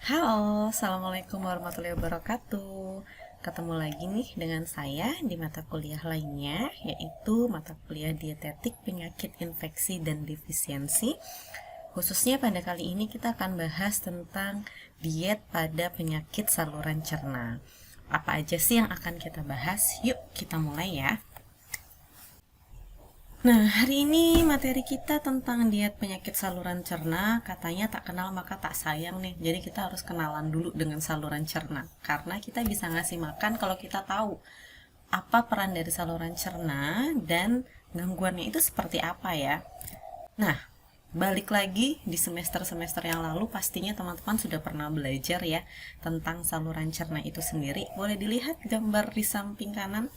Halo, Assalamualaikum warahmatullahi wabarakatuh. Ketemu lagi nih dengan saya di mata kuliah lainnya, yaitu mata kuliah dietetik penyakit infeksi dan defisiensi. Khususnya pada kali ini kita akan bahas tentang diet pada penyakit saluran cerna. Apa aja sih yang akan kita bahas? Yuk kita mulai ya. Nah, hari ini materi kita tentang diet penyakit saluran cerna. Katanya tak kenal maka tak sayang nih. Jadi kita harus kenalan dulu dengan saluran cerna. Karena kita bisa ngasih makan kalau kita tahu apa peran dari saluran cerna dan gangguannya itu seperti apa ya. Nah, balik lagi di semester-semester yang lalu pastinya teman-teman sudah pernah belajar ya tentang saluran cerna itu sendiri. Boleh dilihat gambar di samping kanan.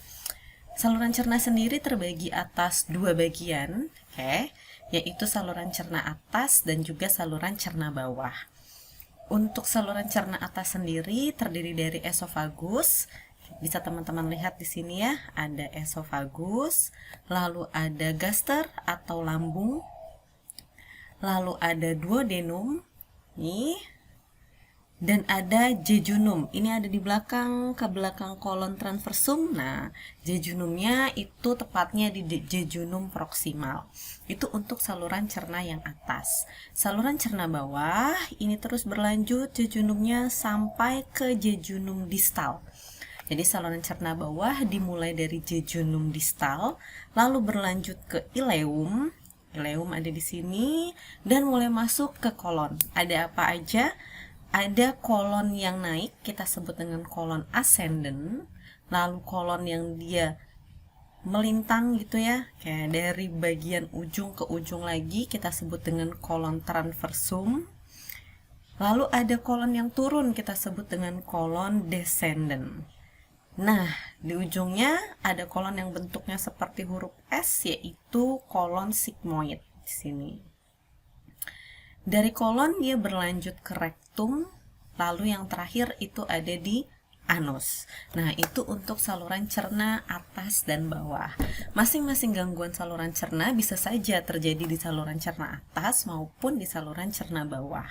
Saluran cerna sendiri terbagi atas dua bagian, yaitu saluran cerna atas dan juga saluran cerna bawah. Untuk saluran cerna atas sendiri terdiri dari esofagus. Bisa teman-teman lihat di sini ya, ada esofagus, lalu ada gaster atau lambung, lalu ada duodenum, nih, dan ada jejunum. Ini ada di belakang, ke belakang kolon transversum. Nah, jejunumnya itu tepatnya di jejunum proksimal. Itu untuk saluran cerna yang atas. Saluran cerna bawah ini terus berlanjut jejunumnya sampai ke jejunum distal. Jadi saluran cerna bawah dimulai dari jejunum distal, lalu berlanjut ke ileum. Ileum ada di sini dan mulai masuk ke kolon. Ada apa aja? Ada kolon yang naik, kita sebut dengan kolon ascendant, lalu kolon yang dia melintang gitu ya, kayak dari bagian ujung ke ujung lagi, kita sebut dengan kolon transversum. Lalu ada kolon yang turun, kita sebut dengan kolon descendant. Nah, di ujungnya ada kolon yang bentuknya seperti huruf S, yaitu kolon sigmoid di sini. Dari kolon dia berlanjut ke rektum, lalu yang terakhir itu ada di anus. Nah, itu untuk saluran cerna atas dan bawah. Masing-masing gangguan saluran cerna bisa saja terjadi di saluran cerna atas maupun di saluran cerna bawah.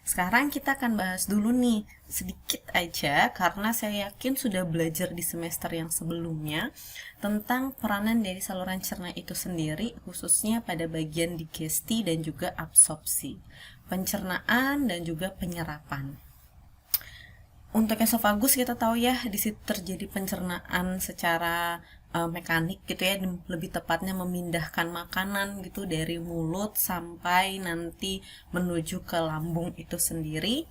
Sekarang kita akan bahas dulu nih, sedikit aja, karena saya yakin sudah belajar di semester yang sebelumnya tentang peranan dari saluran cerna itu sendiri, khususnya pada bagian digesti dan juga absorpsi, pencernaan dan juga penyerapan. Untuk esofagus kita tahu ya, di situ terjadi pencernaan secara mekanik gitu ya, lebih tepatnya memindahkan makanan gitu dari mulut sampai nanti menuju ke lambung itu sendiri.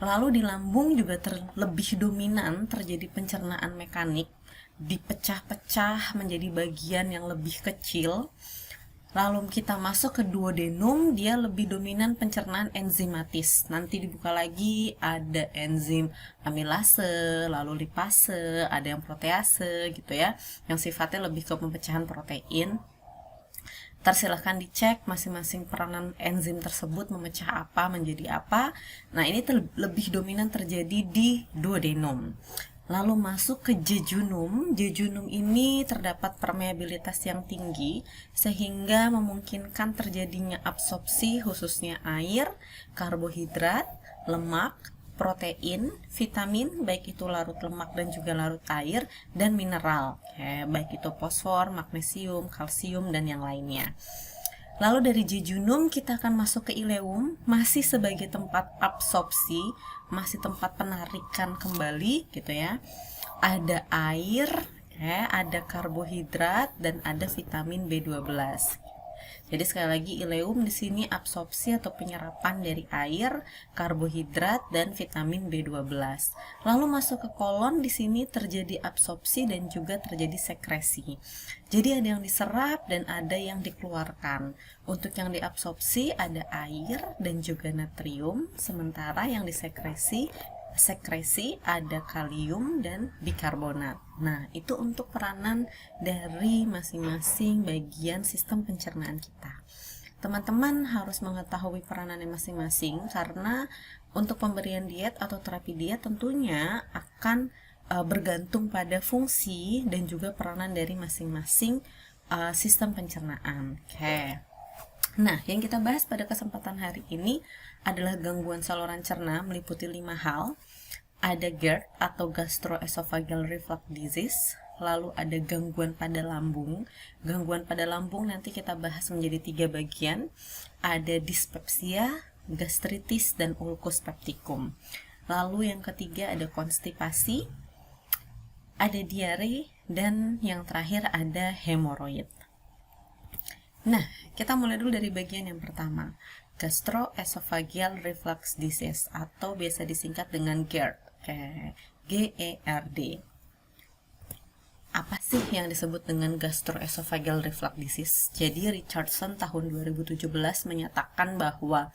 Lalu di lambung juga lebih dominan terjadi pencernaan mekanik, dipecah-pecah menjadi bagian yang lebih kecil. Lalu kita masuk ke duodenum, dia lebih dominan pencernaan enzimatis. Nanti dibuka lagi ada enzim amilase, lalu lipase, ada yang protease gitu ya, yang sifatnya lebih ke pemecahan protein. Silahkan dicek masing-masing peranan enzim tersebut memecah apa menjadi apa. Nah, ini lebih dominan terjadi di duodenum. Lalu masuk ke jejunum. Jejunum ini terdapat permeabilitas yang tinggi sehingga memungkinkan terjadinya absorpsi khususnya air, karbohidrat, lemak, protein, vitamin, baik itu larut lemak dan juga larut air, dan mineral, baik itu fosfor, magnesium, kalsium, dan yang lainnya. Lalu dari jejunum kita akan masuk ke ileum, masih sebagai tempat absorpsi, masih tempat penarikan kembali gitu ya. Ada air, ada karbohidrat, dan ada vitamin B12. Jadi sekali lagi ileum di sini absorpsi atau penyerapan dari air, karbohidrat, dan vitamin B12. Lalu masuk ke kolon, di sini terjadi absorpsi dan juga terjadi sekresi. Jadi ada yang diserap dan ada yang dikeluarkan. Untuk yang diabsorpsi ada air dan juga natrium, sementara yang disekresi ada kalium dan bikarbonat. Nah, itu untuk peranan dari masing-masing bagian sistem pencernaan kita. Teman-teman harus mengetahui peranannya masing-masing karena untuk pemberian diet atau terapi diet tentunya akan bergantung pada fungsi dan juga peranan dari masing-masing sistem pencernaan. Nah, yang kita bahas pada kesempatan hari ini adalah gangguan saluran cerna meliputi 5 hal. Ada GERD atau gastroesophageal reflux disease, lalu ada gangguan pada lambung. Gangguan pada lambung nanti kita bahas menjadi 3 bagian. Ada dispepsia, gastritis, dan ulcus pepticum. Lalu yang ketiga ada konstipasi, ada diare, dan yang terakhir ada hemoroid. Nah, kita mulai dulu dari bagian yang pertama, gastroesophageal reflux disease atau biasa disingkat dengan GERD. GERD. Apa sih yang disebut dengan gastroesophageal reflux disease? Jadi Richardson tahun 2017 menyatakan bahwa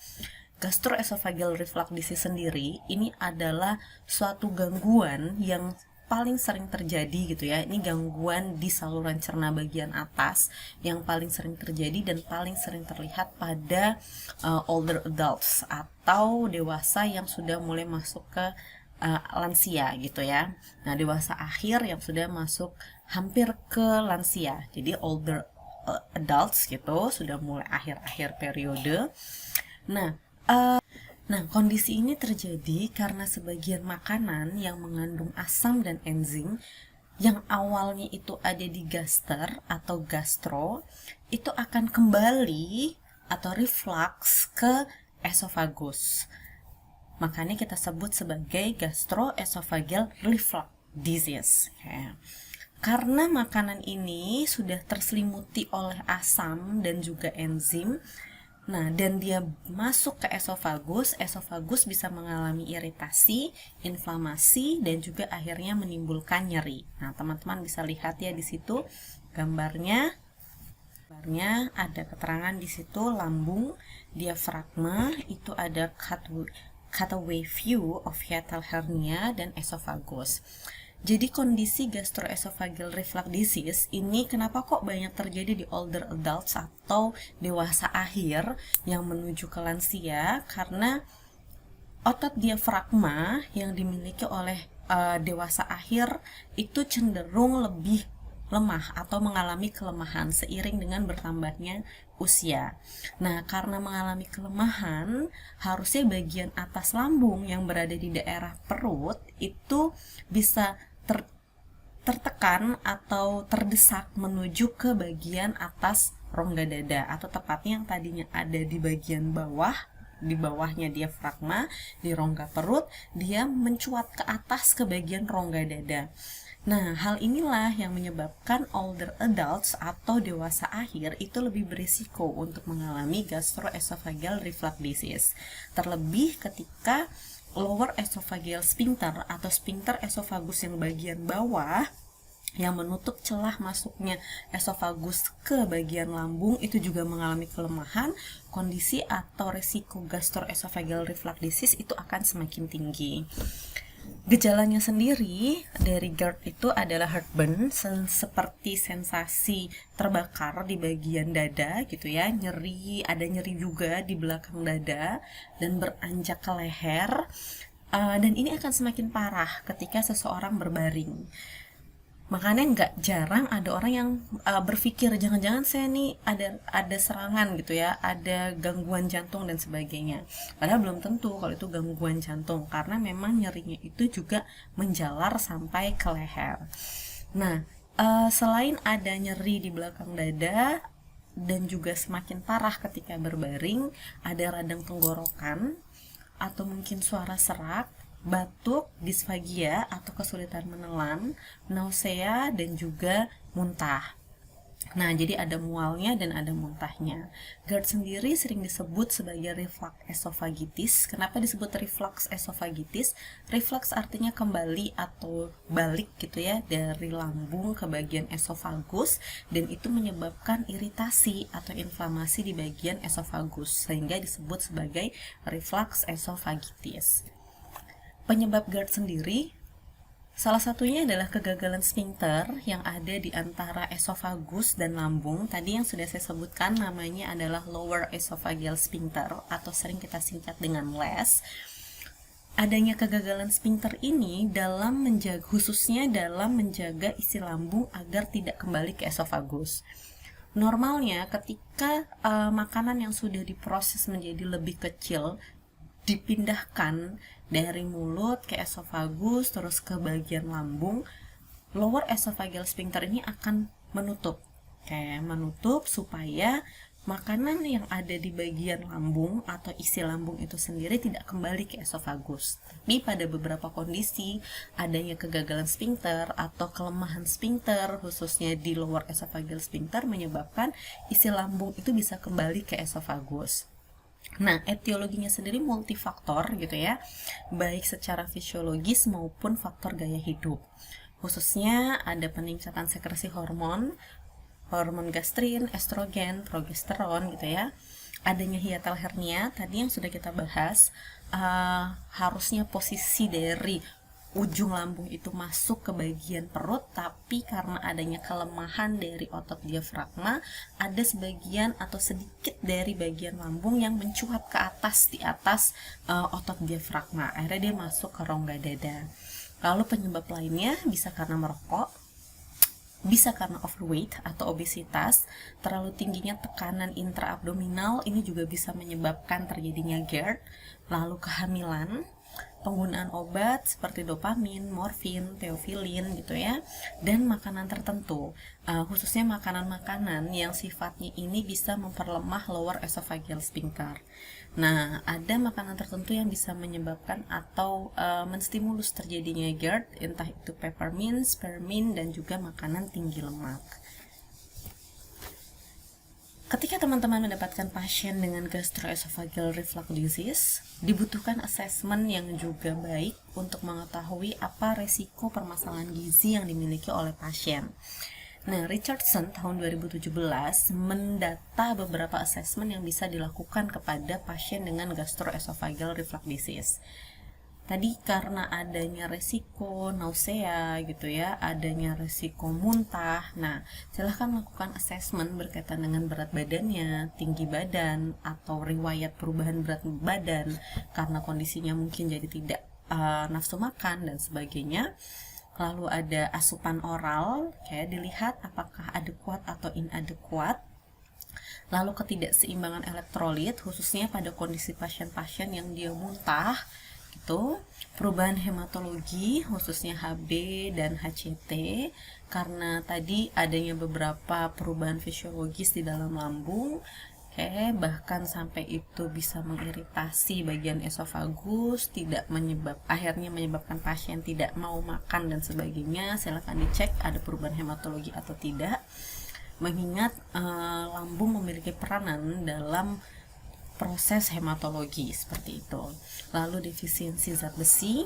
gastroesophageal reflux disease sendiri ini adalah suatu gangguan yang paling sering terjadi gitu ya. Ini gangguan di saluran cerna bagian atas yang paling sering terjadi dan paling sering terlihat pada older adults atau dewasa yang sudah mulai masuk ke lansia gitu ya. Nah, dewasa akhir yang sudah masuk hampir ke lansia. Jadi older adults gitu, sudah mulai akhir-akhir periode. Nah, kondisi ini terjadi karena sebagian makanan yang mengandung asam dan enzim yang awalnya itu ada di gaster atau gastro, itu akan kembali atau reflux ke esofagus. Makanya kita sebut sebagai gastroesophageal reflux disease. Karena makanan ini sudah terselimuti oleh asam dan juga enzim, nah, dan dia masuk ke esofagus bisa mengalami iritasi, inflamasi, dan juga akhirnya menimbulkan nyeri. Nah, teman-teman bisa lihat ya di situ gambarnya ada keterangan di situ lambung, diafragma, itu ada cutaway view of hiatal hernia dan esofagus. Jadi kondisi gastroesophageal reflux disease ini kenapa kok banyak terjadi di older adults atau dewasa akhir yang menuju ke lansia? Karena otot diafragma yang dimiliki oleh dewasa akhir itu cenderung lebih lemah atau mengalami kelemahan seiring dengan bertambahnya usia. Nah, karena mengalami kelemahan, harusnya bagian atas lambung yang berada di daerah perut itu bisa tertekan atau terdesak menuju ke bagian atas rongga dada, atau tepatnya yang tadinya ada di bagian bawah, di bawahnya diafragma, di rongga perut, dia mencuat ke atas ke bagian rongga dada. Nah, hal inilah yang menyebabkan older adults atau dewasa akhir itu lebih berisiko untuk mengalami gastroesophageal reflux disease. Terlebih ketika lower esophageal sphincter atau sphincter esofagus yang bagian bawah yang menutup celah masuknya esofagus ke bagian lambung itu juga mengalami kelemahan, kondisi atau resiko gastroesophageal reflux disease itu akan semakin tinggi. Gejalanya sendiri dari GERD itu adalah heartburn, seperti sensasi terbakar di bagian dada gitu ya, nyeri, ada nyeri juga di belakang dada dan beranjak ke leher, dan ini akan semakin parah ketika seseorang berbaring. Makanya nggak jarang ada orang yang berpikir jangan-jangan saya nih ada serangan gitu ya, ada gangguan jantung dan sebagainya. Padahal belum tentu kalau itu gangguan jantung, karena memang nyerinya itu juga menjalar sampai ke leher. Nah, selain ada nyeri di belakang dada dan juga semakin parah ketika berbaring, ada radang tenggorokan atau mungkin suara serak, batuk, disfagia atau kesulitan menelan, nausea, dan juga muntah. Nah, jadi ada mualnya dan ada muntahnya. GERD sendiri sering disebut sebagai reflux esophagitis. Kenapa disebut reflux esophagitis? Reflux artinya kembali atau balik gitu ya, dari lambung ke bagian esofagus, dan itu menyebabkan iritasi atau inflamasi di bagian esofagus, sehingga disebut sebagai reflux esophagitis. Penyebab GERD sendiri, salah satunya adalah kegagalan sphincter yang ada di antara esofagus dan lambung. Tadi yang sudah saya sebutkan namanya adalah lower esophageal sphincter atau sering kita singkat dengan LES. Adanya kegagalan sphincter ini khususnya dalam menjaga isi lambung agar tidak kembali ke esofagus. Normalnya ketika makanan yang sudah diproses menjadi lebih kecil dipindahkan dari mulut ke esofagus terus ke bagian lambung, lower esophageal sphincter ini akan menutup. Menutup supaya makanan yang ada di bagian lambung atau isi lambung itu sendiri tidak kembali ke esofagus. Tapi pada beberapa kondisi adanya kegagalan sphincter atau kelemahan sphincter khususnya di lower esophageal sphincter menyebabkan isi lambung itu bisa kembali ke esofagus. Nah, etiologinya sendiri multifaktor gitu ya, baik secara fisiologis maupun faktor gaya hidup. Khususnya ada peningkatan sekresi hormon gastrin, estrogen, progesteron gitu ya. Adanya hiatal hernia tadi yang sudah kita bahas, harusnya posisi dari ujung lambung itu masuk ke bagian perut, tapi karena adanya kelemahan dari otot diafragma, ada sebagian atau sedikit dari bagian lambung yang mencuat ke atas di atas otot diafragma. Akhirnya dia masuk ke rongga dada. Lalu penyebab lainnya bisa karena merokok, bisa karena overweight atau obesitas, terlalu tingginya tekanan intraabdominal, ini juga bisa menyebabkan terjadinya GERD, lalu kehamilan, penggunaan obat seperti dopamin, morfin, teofilin gitu ya, dan makanan tertentu, khususnya makanan-makanan yang sifatnya ini bisa memperlemah lower esophageal sphincter. Nah, ada makanan tertentu yang bisa menyebabkan atau menstimulus terjadinya GERD, entah itu peppermint, spearmint, dan juga makanan tinggi lemak. Ketika teman-teman mendapatkan pasien dengan gastroesophageal reflux disease, dibutuhkan assessment yang juga baik untuk mengetahui apa resiko permasalahan gizi yang dimiliki oleh pasien. Nah, Richardson tahun 2017 mendata beberapa assessment yang bisa dilakukan kepada pasien dengan gastroesophageal reflux disease. Tadi karena adanya resiko nausea gitu ya, adanya resiko muntah. Nah, silahkan lakukan assessment berkaitan dengan berat badannya, tinggi badan, atau riwayat perubahan berat badan karena kondisinya mungkin jadi tidak nafsu makan dan sebagainya. Lalu ada asupan oral, dilihat apakah adekuat atau inadekuat. Lalu ketidakseimbangan elektrolit, khususnya pada kondisi pasien-pasien yang dia muntah, gitu. Perubahan hematologi, khususnya HB dan HCT, karena tadi adanya beberapa perubahan fisiologis di dalam lambung. Bahkan sampai itu bisa mengiritasi bagian esofagus, akhirnya menyebabkan pasien tidak mau makan dan sebagainya. Silakan dicek ada perubahan hematologi atau tidak, mengingat lambung memiliki peranan dalam proses hematologi seperti itu. Lalu defisiensi zat besi,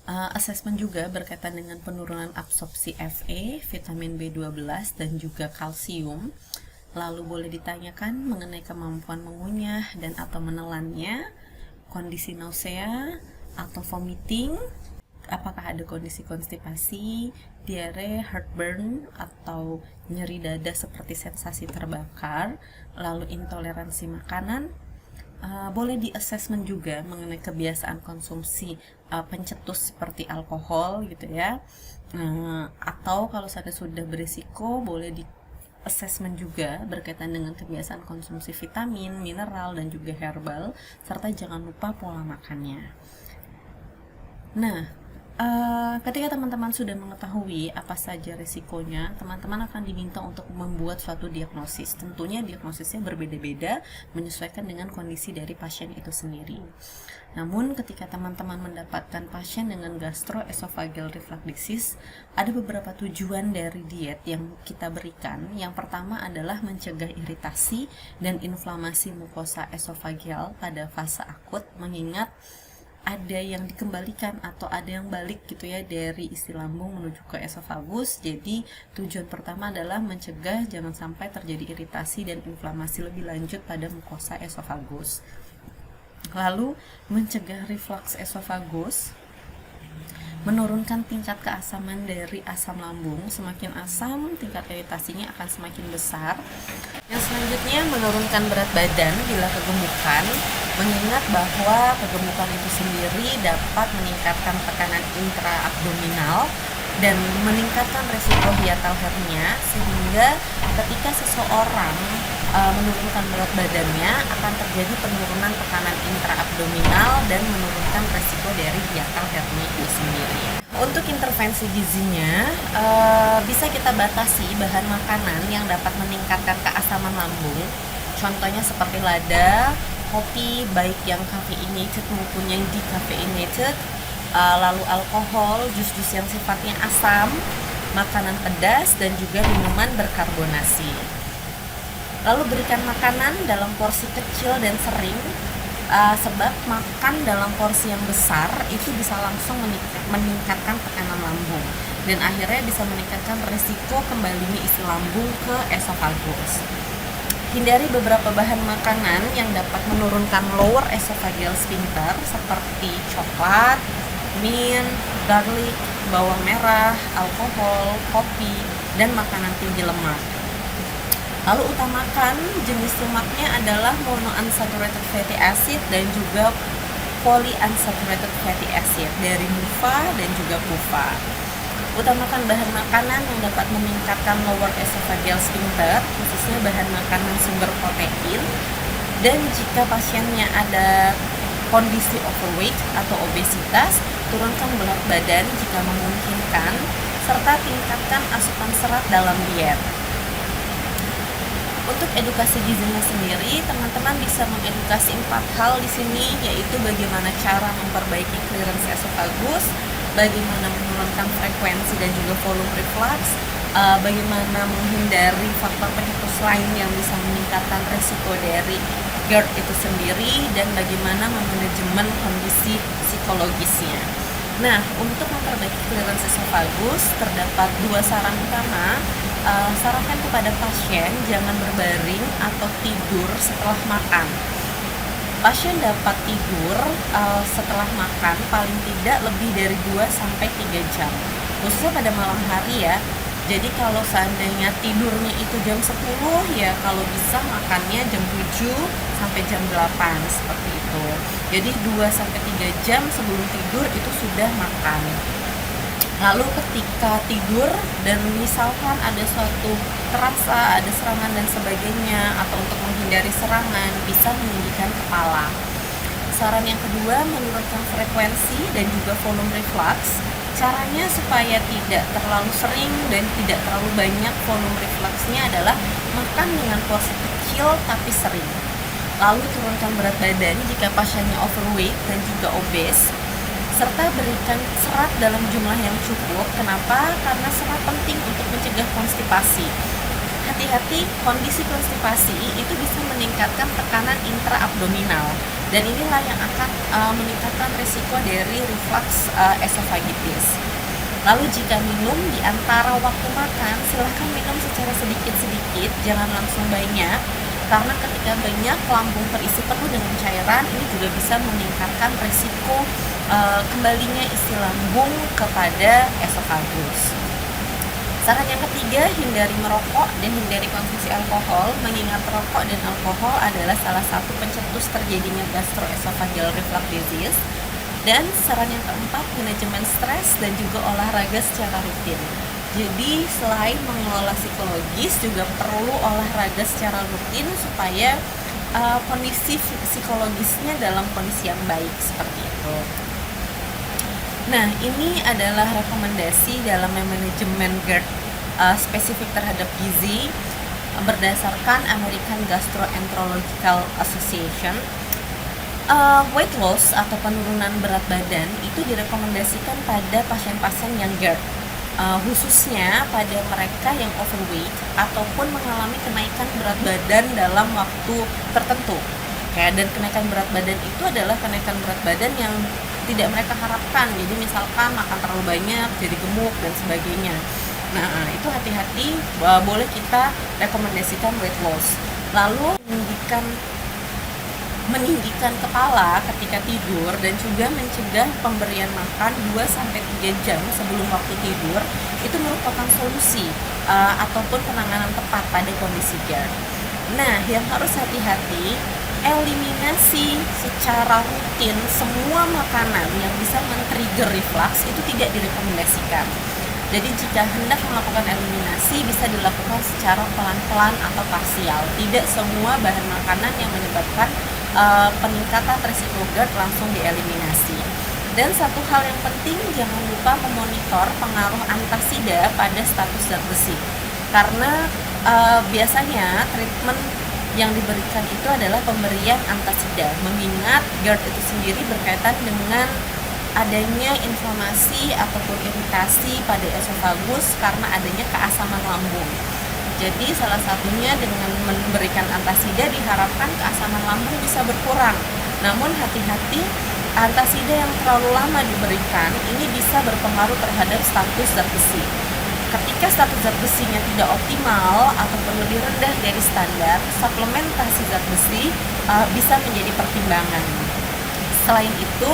assessment juga berkaitan dengan penurunan absorpsi Fe, vitamin B12 dan juga kalsium. Lalu boleh ditanyakan mengenai kemampuan mengunyah dan atau menelannya, kondisi nausea atau vomiting, apakah ada kondisi konstipasi, diare, heartburn, atau nyeri dada seperti sensasi terbakar, lalu intoleransi makanan. Boleh di-assessment juga mengenai kebiasaan konsumsi pencetus seperti alkohol gitu ya, atau kalau sudah berisiko boleh assessment juga berkaitan dengan kebiasaan konsumsi vitamin, mineral, dan juga herbal, serta jangan lupa pola makannya. Nah, ketika teman-teman sudah mengetahui apa saja risikonya, teman-teman akan diminta untuk membuat suatu diagnosis. Tentunya diagnosisnya berbeda-beda menyesuaikan dengan kondisi dari pasien itu sendiri. Namun ketika teman-teman mendapatkan pasien dengan gastroesophageal reflux disease, ada beberapa tujuan dari diet yang kita berikan. Yang pertama adalah mencegah iritasi dan inflamasi mukosa esofageal pada fase akut, mengingat ada yang dikembalikan atau ada yang balik gitu ya dari isi lambung menuju ke esofagus. Jadi tujuan pertama adalah mencegah jangan sampai terjadi iritasi dan inflamasi lebih lanjut pada mukosa esofagus. Lalu mencegah reflux esofagus, menurunkan tingkat keasaman dari asam lambung. Semakin asam, tingkat iritasinya akan semakin besar. Yang selanjutnya menurunkan berat badan bila kegemukan, mengingat bahwa kegemukan itu sendiri dapat meningkatkan tekanan intraabdominal dan meningkatkan resiko hiatal hernia, sehingga ketika seseorang menurunkan berat badannya akan terjadi penurunan tekanan intraabdominal dan menurunkan resiko dari hiatal hernia itu sendiri. Untuk intervensi gizinya bisa kita batasi bahan makanan yang dapat meningkatkan keasaman lambung. Contohnya seperti lada, kopi baik yang caffeinated maupun yang decaffeinated, lalu alkohol, jus-jus yang sifatnya asam, makanan pedas, dan juga minuman berkarbonasi. Lalu berikan makanan dalam porsi kecil dan sering, sebab makan dalam porsi yang besar itu bisa langsung meningkatkan tekanan lambung dan akhirnya bisa meningkatkan risiko kembalinya isi lambung ke esofagus. Hindari beberapa bahan makanan yang dapat menurunkan lower esophageal sphincter seperti coklat, mint, garlic, bawang merah, alkohol, kopi, dan makanan tinggi lemak. Lalu utamakan jenis lemaknya adalah monounsaturated fatty acid dan juga polyunsaturated fatty acid dari MUFA dan juga PUFA. Utamakan bahan makanan yang dapat meningkatkan lower esophageal sphincter, khususnya bahan makanan sumber protein. Dan jika pasiennya ada kondisi overweight atau obesitas, turunkan berat badan jika memungkinkan, serta tingkatkan asupan serat dalam diet. Untuk edukasi gizinya sendiri, teman-teman bisa mengedukasi 4 hal di sini, yaitu bagaimana cara memperbaiki clearance esofagus, bagaimana menurunkan frekuensi dan juga volume reflux, bagaimana menghindari faktor pencetus lain yang bisa meningkatkan resiko dari GERD itu sendiri, dan bagaimana memanajemen kondisi psikologisnya. Nah, untuk memperbaiki clearance esofagus, terdapat 2 saran utama. Sarankan kepada pasien jangan berbaring atau tidur setelah makan. Pasien dapat tidur setelah makan paling tidak lebih dari 2-3 jam, khususnya pada malam hari ya. Jadi kalau seandainya tidurnya itu jam 10, ya kalau bisa makannya jam 7 sampai jam 8 seperti itu. Jadi 2-3 jam sebelum tidur itu sudah makan. Lalu ketika tidur dan misalkan ada suatu terasa ada serangan dan sebagainya, atau untuk menghindari serangan bisa meninggikan kepala. Saran yang kedua, menurunkan frekuensi dan juga volume reflux. Caranya supaya tidak terlalu sering dan tidak terlalu banyak volume refluxnya adalah makan dengan porsi kecil tapi sering. Lalu turunkan berat badan jika pasiennya overweight dan juga obes, serta berikan serat dalam jumlah yang cukup. Kenapa? Karena serat penting untuk mencegah konstipasi. Hati-hati, kondisi konstipasi itu bisa meningkatkan tekanan intraabdominal, dan inilah yang akan meningkatkan risiko dari reflux esophagitis. Lalu jika minum di antara waktu makan, silahkan minum secara sedikit-sedikit, jangan langsung banyak, karena ketika banyak lambung terisi penuh dengan cairan, ini juga bisa meningkatkan risiko kembalinya isi lambung kepada esofagus. Saran yang ketiga, hindari merokok dan hindari konsumsi alkohol, mengingat rokok dan alkohol adalah salah satu pencetus terjadinya gastroesophageal reflux disease. Dan saran yang keempat, manajemen stres dan juga olahraga secara rutin. Jadi selain mengelola psikologis, juga perlu olahraga secara rutin supaya kondisi psikologisnya dalam kondisi yang baik seperti itu. Nah, ini adalah rekomendasi dalam manajemen GERD spesifik terhadap gizi berdasarkan American Gastroenterological Association. Weight loss atau penurunan berat badan itu direkomendasikan pada pasien-pasien yang GERD, khususnya pada mereka yang overweight ataupun mengalami kenaikan berat badan dalam waktu tertentu. Dan kenaikan berat badan itu adalah kenaikan berat badan yang tidak mereka harapkan. Jadi misalkan makan terlalu banyak, jadi gemuk dan sebagainya. Nah, itu hati-hati, boleh kita rekomendasikan weight loss. Lalu meninggikan kepala ketika tidur dan juga mencegah pemberian makan 2-3 jam sebelum waktu tidur itu merupakan solusi ataupun penanganan tepat pada kondisi GERD. Nah, yang harus hati-hati, eliminasi secara rutin semua makanan yang bisa men-trigger reflux itu tidak direkomendasikan. Jadi jika hendak melakukan eliminasi bisa dilakukan secara pelan-pelan atau parsial. Tidak semua bahan makanan yang menyebabkan peningkatan risiko GERD langsung dieliminasi. Dan satu hal yang penting, jangan lupa memonitor pengaruh antasida pada status zat besi. Karena biasanya treatment yang diberikan itu adalah pemberian antasida, mengingat GERD itu sendiri berkaitan dengan adanya inflamasi ataupun iritasi pada esofagus karena adanya keasaman lambung. Jadi salah satunya dengan memberikan antasida diharapkan keasaman lambung bisa berkurang. Namun hati-hati, antasida yang terlalu lama diberikan ini bisa berpengaruh terhadap status zat besi. Ketika status zat besinya tidak optimal ataupun lebih rendah dari standar, suplementasi zat besi bisa menjadi pertimbangan. Selain itu,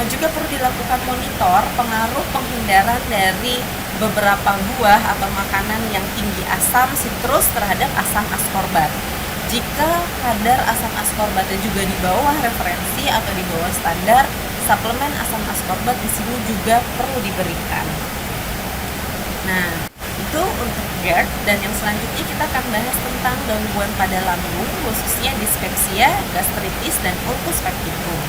juga perlu dilakukan monitor pengaruh penghindaran dari beberapa buah atau makanan yang tinggi asam sitrus terhadap asam askorbat. Jika kadar asam askorbatnya juga di bawah referensi atau di bawah standar, suplemen asam askorbat di sini juga perlu diberikan. Nah, itu untuk GERD, dan yang selanjutnya kita akan bahas tentang gangguan pada lambung, khususnya dispepsia, gastritis, dan ulcus pepticum.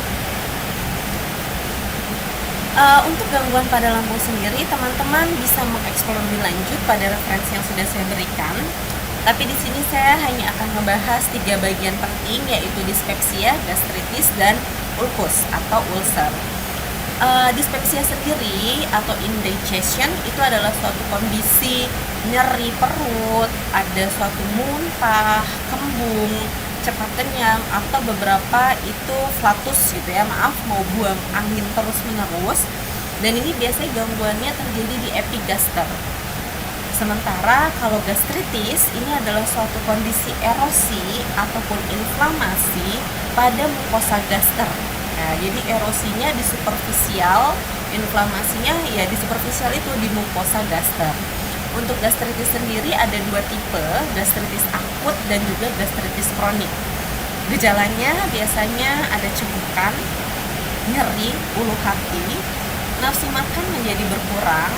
Untuk gangguan pada lambung sendiri, teman-teman bisa mengeksplor lebih lanjut pada referensi yang sudah saya berikan. Tapi di sini saya hanya akan membahas 3 bagian penting, yaitu dispepsia, gastritis, dan ulcus atau ulcer. Dispepsia sendiri atau indigestion itu adalah suatu kondisi nyeri perut, ada suatu muntah, kembung, cepat kenyang, atau beberapa itu flatus gitu ya, mau buang angin terus menerus. Dan ini biasanya gangguannya terjadi di epigaster. Sementara kalau gastritis ini adalah suatu kondisi erosi ataupun inflamasi pada mukosa gaster. Nah, jadi erosinya di superficial, inflamasinya ya di superficial itu di mukosa gaster. Untuk gastritis sendiri ada 2 tipe, gastritis akut dan juga gastritis kronik. Gejalanya biasanya ada cegukan, nyeri, ulu hati, nafsu makan menjadi berkurang,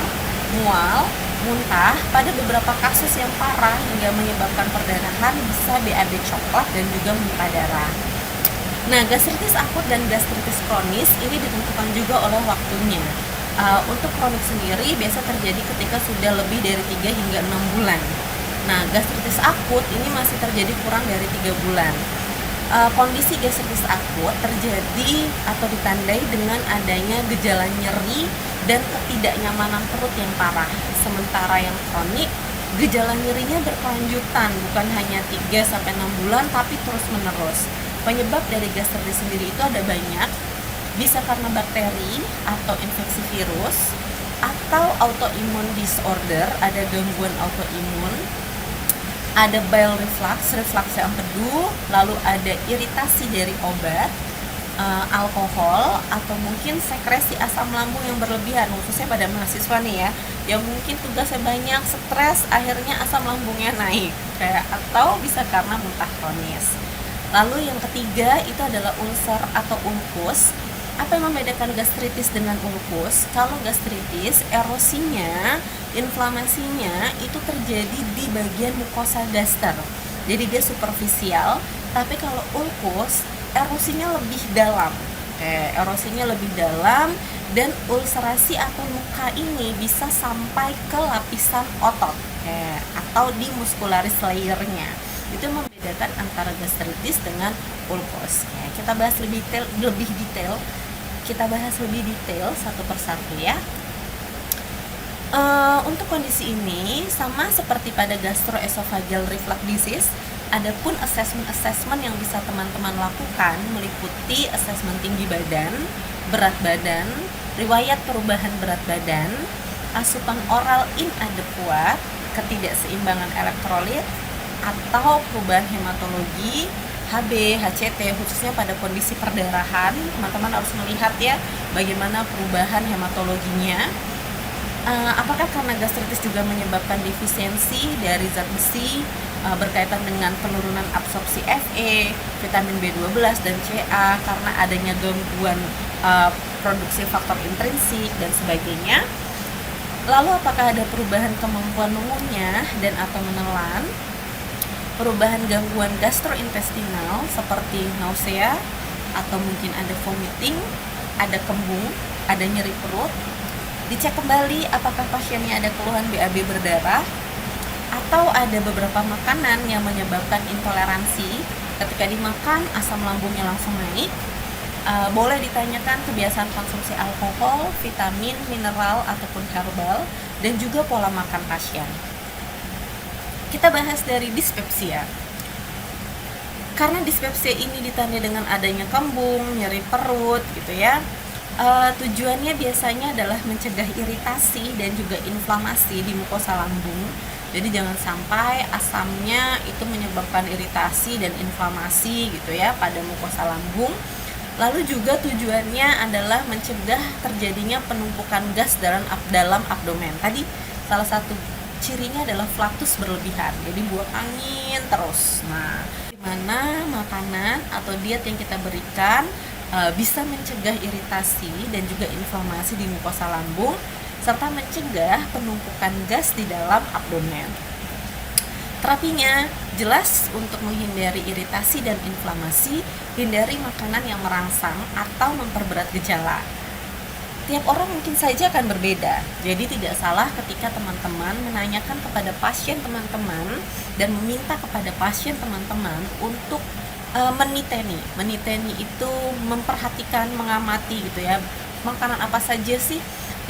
mual, muntah. Pada beberapa kasus yang parah hingga menyebabkan perdarahan bisa BAB coklat dan juga muntah darah. Nah, gastritis akut dan gastritis kronis ini ditentukan juga oleh waktunya. Untuk kronik sendiri biasa terjadi ketika sudah lebih dari 3 hingga 6 bulan. Nah, gastritis akut ini masih terjadi kurang dari 3 bulan. Kondisi gastritis akut terjadi atau ditandai dengan adanya gejala nyeri dan ketidaknyamanan perut yang parah. Sementara yang kronik, gejala nyerinya berkelanjutan, bukan hanya 3-6 bulan tapi terus-menerus. Penyebab dari gastritis sendiri itu ada banyak, bisa karena bakteri atau infeksi virus, atau autoimmune disorder, ada gangguan autoimun, ada bile reflux, reflux yang empedu, lalu ada iritasi dari obat, alkohol, atau mungkin sekresi asam lambung yang berlebihan, khususnya pada mahasiswa nih ya, yang mungkin tugasnya banyak, stres, akhirnya asam lambungnya naik, atau bisa karena muntah kronis. Lalu yang ketiga itu adalah ulcer atau ulkus. Apa yang membedakan gastritis dengan ulkus? Kalau gastritis, erosinya, inflamasinya itu terjadi di bagian mukosa gaster. Jadi dia superficial, tapi kalau ulkus, erosinya lebih dalam. Erosinya lebih dalam dan ulcerasi atau luka ini bisa sampai ke lapisan otot atau di muscularis layernya. Itu membedakan antara gastritis dengan ulkus. Kita bahas lebih detail. Kita bahas lebih detail satu persatu ya. Untuk kondisi ini sama seperti pada gastroesophageal reflux disease, adapun assessment yang bisa teman-teman lakukan meliputi assessment tinggi badan, berat badan, riwayat perubahan berat badan, asupan oral inadequat, ketidakseimbangan elektrolit, atau perubahan hematologi, HB, HCT, khususnya pada kondisi perdarahan. Teman-teman harus melihat ya bagaimana perubahan hematologinya. Apakah karena gastritis juga menyebabkan defisiensi dari zat besi berkaitan dengan penurunan absorpsi Fe, vitamin B12 dan Ca karena adanya gangguan produksi faktor intrinsik dan sebagainya. Lalu apakah ada perubahan kemampuan mengunyah dan atau menelan, perubahan gangguan gastrointestinal seperti nausea atau mungkin ada vomiting, ada kembung, ada nyeri perut. Dicek kembali apakah pasiennya ada keluhan BAB berdarah atau ada beberapa makanan yang menyebabkan intoleransi. Ketika dimakan asam lambungnya langsung naik. Boleh ditanyakan kebiasaan konsumsi alkohol, vitamin, mineral, ataupun herbal, dan juga pola makan pasien. Kita bahas dari dispepsia. Karena dispepsia ini ditandai dengan adanya kembung, nyeri perut gitu ya. Tujuannya biasanya adalah mencegah iritasi dan juga inflamasi di mukosa lambung. Jadi jangan sampai asamnya itu menyebabkan iritasi dan inflamasi gitu ya pada mukosa lambung. Lalu juga tujuannya adalah mencegah terjadinya penumpukan gas dalam abdomen. Tadi salah satu cirinya adalah flatus berlebihan, jadi buang angin terus. Nah, dimana makanan atau diet yang kita berikan bisa mencegah iritasi dan juga inflamasi di mukosa lambung, serta mencegah penumpukan gas di dalam abdomen. Terapinya jelas untuk menghindari iritasi dan inflamasi, hindari makanan yang merangsang atau memperberat gejala. Tiap orang mungkin saja akan berbeda, jadi tidak salah ketika teman-teman menanyakan kepada pasien teman-teman dan meminta kepada pasien teman-teman untuk meniteni. Meniteni itu memperhatikan, mengamati gitu ya, makanan apa saja sih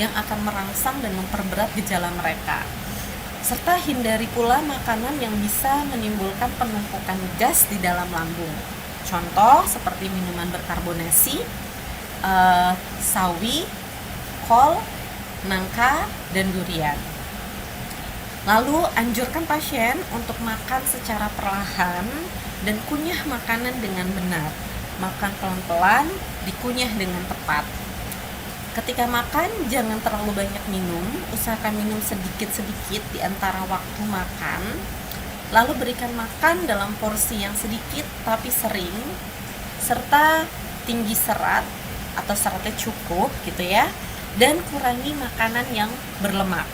yang akan merangsang dan memperberat gejala mereka. Serta hindari pula makanan yang bisa menimbulkan penumpukan gas di dalam lambung. Contoh seperti minuman berkarbonasi, sawi, kol, nangka, dan durian. Lalu anjurkan pasien untuk makan secara perlahan dan kunyah makanan dengan benar. Makan pelan-pelan, dikunyah dengan tepat. Ketika makan, jangan terlalu banyak minum, usahakan minum sedikit-sedikit di antara waktu makan. Lalu berikan makan dalam porsi yang sedikit tapi sering, serta tinggi serat atau seratnya cukup gitu ya, dan kurangi makanan yang berlemak.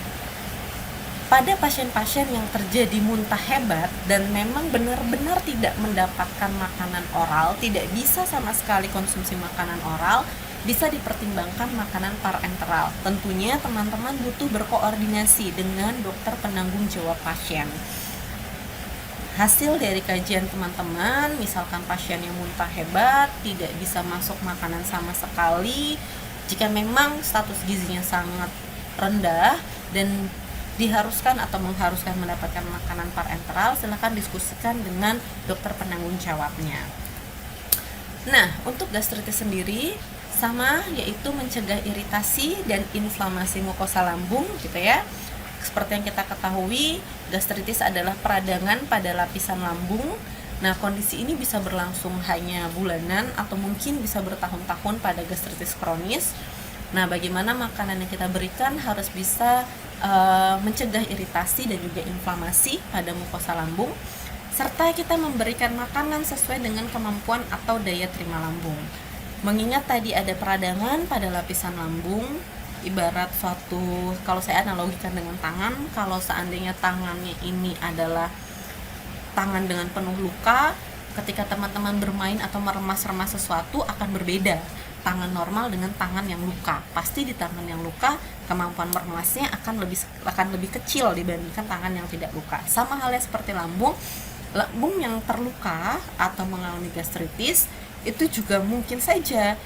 Pada pasien-pasien yang terjadi muntah hebat dan memang benar-benar tidak mendapatkan makanan oral, tidak bisa sama sekali konsumsi makanan oral, bisa dipertimbangkan makanan parenteral. Tentunya teman-teman butuh berkoordinasi dengan dokter penanggung jawab pasien. Hasil dari kajian teman-teman, misalkan pasien yang muntah hebat, tidak bisa masuk makanan sama sekali, jika memang status gizinya sangat rendah dan diharuskan atau mengharuskan mendapatkan makanan parenteral, silakan diskusikan dengan dokter penanggung jawabnya. Nah, untuk gastritis sendiri sama, yaitu mencegah iritasi dan inflamasi mukosa lambung gitu ya. Seperti yang kita ketahui, gastritis adalah peradangan pada lapisan lambung. Nah, kondisi ini bisa berlangsung hanya bulanan atau mungkin bisa bertahun-tahun pada gastritis kronis. Nah, bagaimana makanan yang kita berikan harus bisa mencegah iritasi dan juga inflamasi pada mukosa lambung, serta kita memberikan makanan sesuai dengan kemampuan atau daya terima lambung. Mengingat tadi ada peradangan pada lapisan lambung, ibarat suatu, kalau saya analogikan dengan tangan, kalau seandainya tangannya ini adalah tangan dengan penuh luka, ketika teman-teman bermain atau meremas-remas sesuatu akan berbeda. Tangan normal dengan tangan yang luka, pasti di tangan yang luka kemampuan meremasnya akan lebih kecil dibandingkan tangan yang tidak luka. Sama halnya seperti lambung yang terluka atau mengalami gastritis itu juga mungkin saja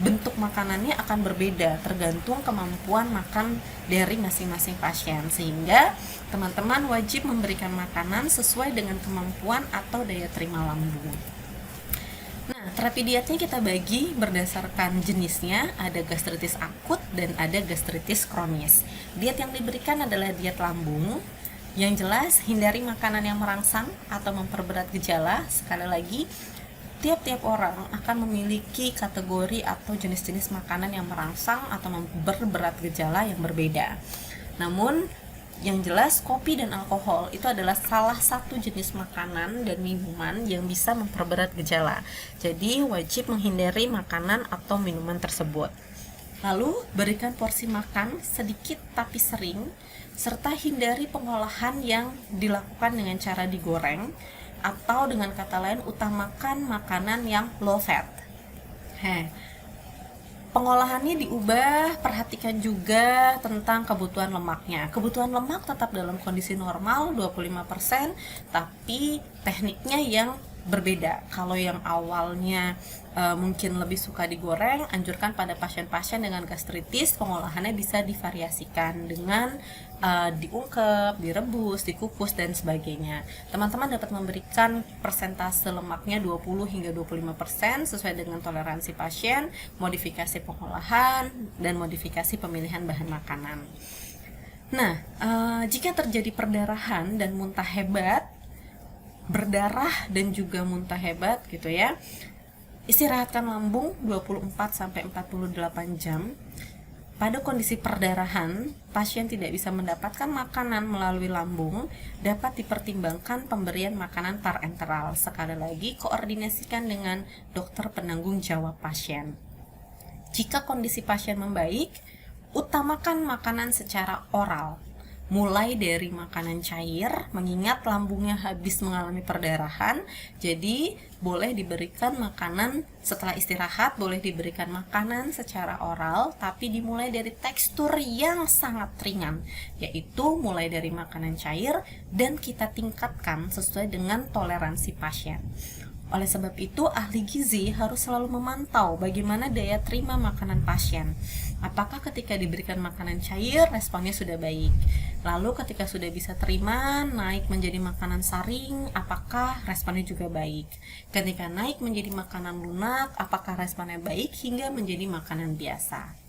bentuk makanannya akan berbeda tergantung kemampuan makan dari masing-masing pasien, sehingga teman-teman wajib memberikan makanan sesuai dengan kemampuan atau daya terima lambung. Nah, terapi dietnya kita bagi berdasarkan jenisnya, ada gastritis akut dan ada gastritis kronis. Diet yang diberikan adalah diet lambung. Yang jelas, hindari makanan yang merangsang atau memperberat gejala. Sekali lagi, tiap-tiap orang akan memiliki kategori atau jenis-jenis makanan yang merangsang atau memperberat gejala yang berbeda. Namun, yang jelas kopi dan alkohol itu adalah salah satu jenis makanan dan minuman yang bisa memperberat gejala. Jadi wajib menghindari makanan atau minuman tersebut. Lalu, berikan porsi makan sedikit tapi sering, serta hindari pengolahan yang dilakukan dengan cara digoreng, atau dengan kata lain, utamakan makanan yang low fat. Pengolahannya diubah, perhatikan juga tentang kebutuhan lemaknya. Kebutuhan lemak tetap dalam kondisi normal 25%, tapi tekniknya yang berbeda. Kalau yang awalnya mungkin lebih suka digoreng, anjurkan pada pasien-pasien dengan gastritis pengolahannya bisa divariasikan dengan diungkep, direbus, dikukus dan sebagainya. Teman-teman dapat memberikan persentase lemaknya 20 hingga 25% sesuai dengan toleransi pasien, modifikasi pengolahan dan modifikasi pemilihan bahan makanan. Nah, jika terjadi perdarahan dan muntah hebat, berdarah dan juga muntah hebat gitu ya, istirahatkan lambung 24-48 jam. Pada kondisi perdarahan, pasien tidak bisa mendapatkan makanan melalui lambung, dapat dipertimbangkan pemberian makanan parenteral. Sekali lagi, koordinasikan dengan dokter penanggung jawab pasien. Jika kondisi pasien membaik, utamakan makanan secara oral, mulai dari makanan cair, mengingat lambungnya habis mengalami perdarahan, jadi boleh diberikan makanan setelah istirahat, boleh diberikan makanan secara oral, tapi dimulai dari tekstur yang sangat ringan, yaitu mulai dari makanan cair dan kita tingkatkan sesuai dengan toleransi pasien. Oleh sebab itu, ahli gizi harus selalu memantau bagaimana daya terima makanan pasien. Apakah ketika diberikan makanan cair, responnya sudah baik? Lalu ketika sudah bisa terima, naik menjadi makanan saring, apakah responnya juga baik? Ketika naik menjadi makanan lunak, apakah responnya baik hingga menjadi makanan biasa?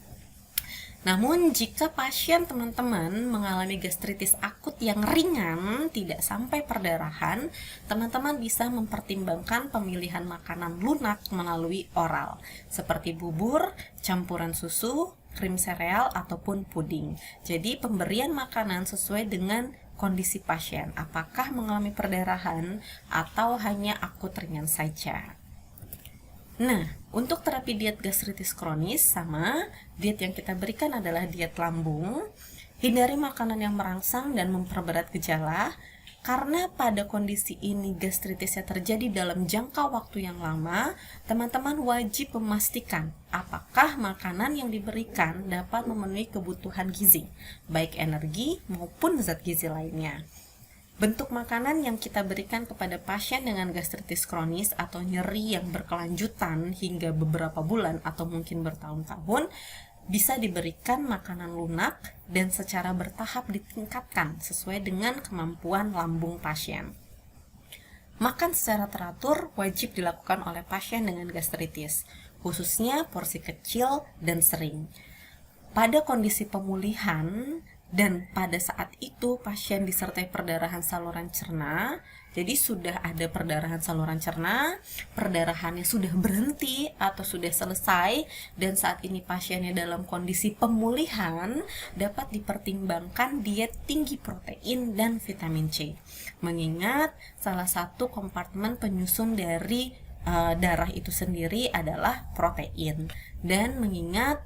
Namun jika pasien teman-teman mengalami gastritis akut yang ringan, tidak sampai perdarahan, teman-teman bisa mempertimbangkan pemilihan makanan lunak melalui oral, seperti bubur, campuran susu, krim sereal, ataupun puding. Jadi pemberian makanan sesuai dengan kondisi pasien, apakah mengalami perdarahan atau hanya akut ringan saja. Nah, untuk terapi diet gastritis kronis sama, diet yang kita berikan adalah diet lambung. Hindari makanan yang merangsang dan memperberat gejala, karena pada kondisi ini gastritisnya terjadi dalam jangka waktu yang lama. Teman-teman wajib memastikan apakah makanan yang diberikan dapat memenuhi kebutuhan gizi, baik energi maupun zat gizi lainnya. Bentuk makanan yang kita berikan kepada pasien dengan gastritis kronis atau nyeri yang berkelanjutan hingga beberapa bulan atau mungkin bertahun-tahun, bisa diberikan makanan lunak dan secara bertahap ditingkatkan sesuai dengan kemampuan lambung pasien. Makan secara teratur wajib dilakukan oleh pasien dengan gastritis, khususnya porsi kecil dan sering. Pada kondisi pemulihan dan pada saat itu pasien disertai perdarahan saluran cerna, jadi sudah ada perdarahan saluran cerna, perdarahannya sudah berhenti atau sudah selesai, dan saat ini pasiennya dalam kondisi pemulihan, dapat dipertimbangkan diet tinggi protein dan vitamin C. Mengingat salah satu kompartemen penyusun dari darah itu sendiri adalah protein, dan mengingat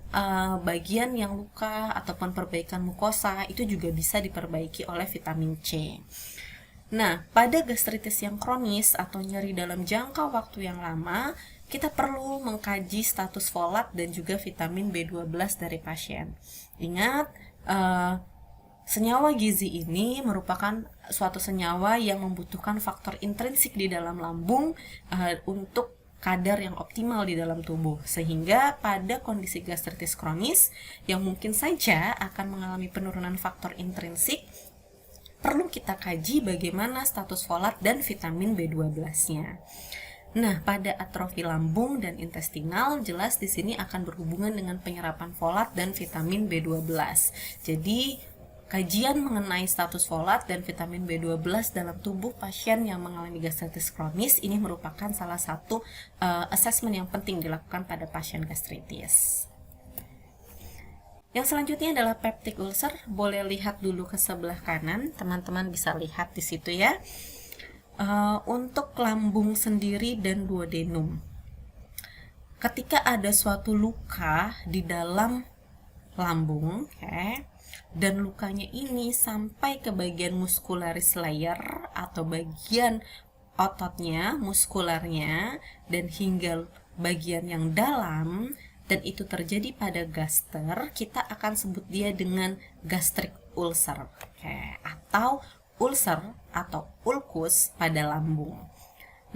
bagian yang luka ataupun perbaikan mukosa itu juga bisa diperbaiki oleh vitamin C. Nah, pada gastritis yang kronis atau nyeri dalam jangka waktu yang lama, kita perlu mengkaji status folat dan juga vitamin B12 dari pasien. Ingat, senyawa gizi ini merupakan suatu senyawa yang membutuhkan faktor intrinsik di dalam lambung untuk kadar yang optimal di dalam tubuh, sehingga pada kondisi gastritis kronis yang mungkin saja akan mengalami penurunan faktor intrinsik, perlu kita kaji bagaimana status folat dan vitamin B12-nya. Nah, pada atrofi lambung dan intestinal, jelas di sini akan berhubungan dengan penyerapan folat dan vitamin B12. Jadi, kajian mengenai status folat dan vitamin B12 dalam tubuh pasien yang mengalami gastritis kronis ini merupakan salah satu asesmen yang penting dilakukan pada pasien gastritis. Yang selanjutnya adalah peptic ulcer. Boleh lihat dulu ke sebelah kanan, teman-teman bisa lihat di situ ya. Untuk lambung sendiri dan duodenum, ketika ada suatu luka di dalam lambung, dan lukanya ini sampai ke bagian muscularis layer atau bagian ototnya, muskularnya, dan hingga bagian yang dalam, dan itu terjadi pada gaster, kita akan sebut dia dengan gastric ulcer, atau ulcer atau ulkus pada lambung.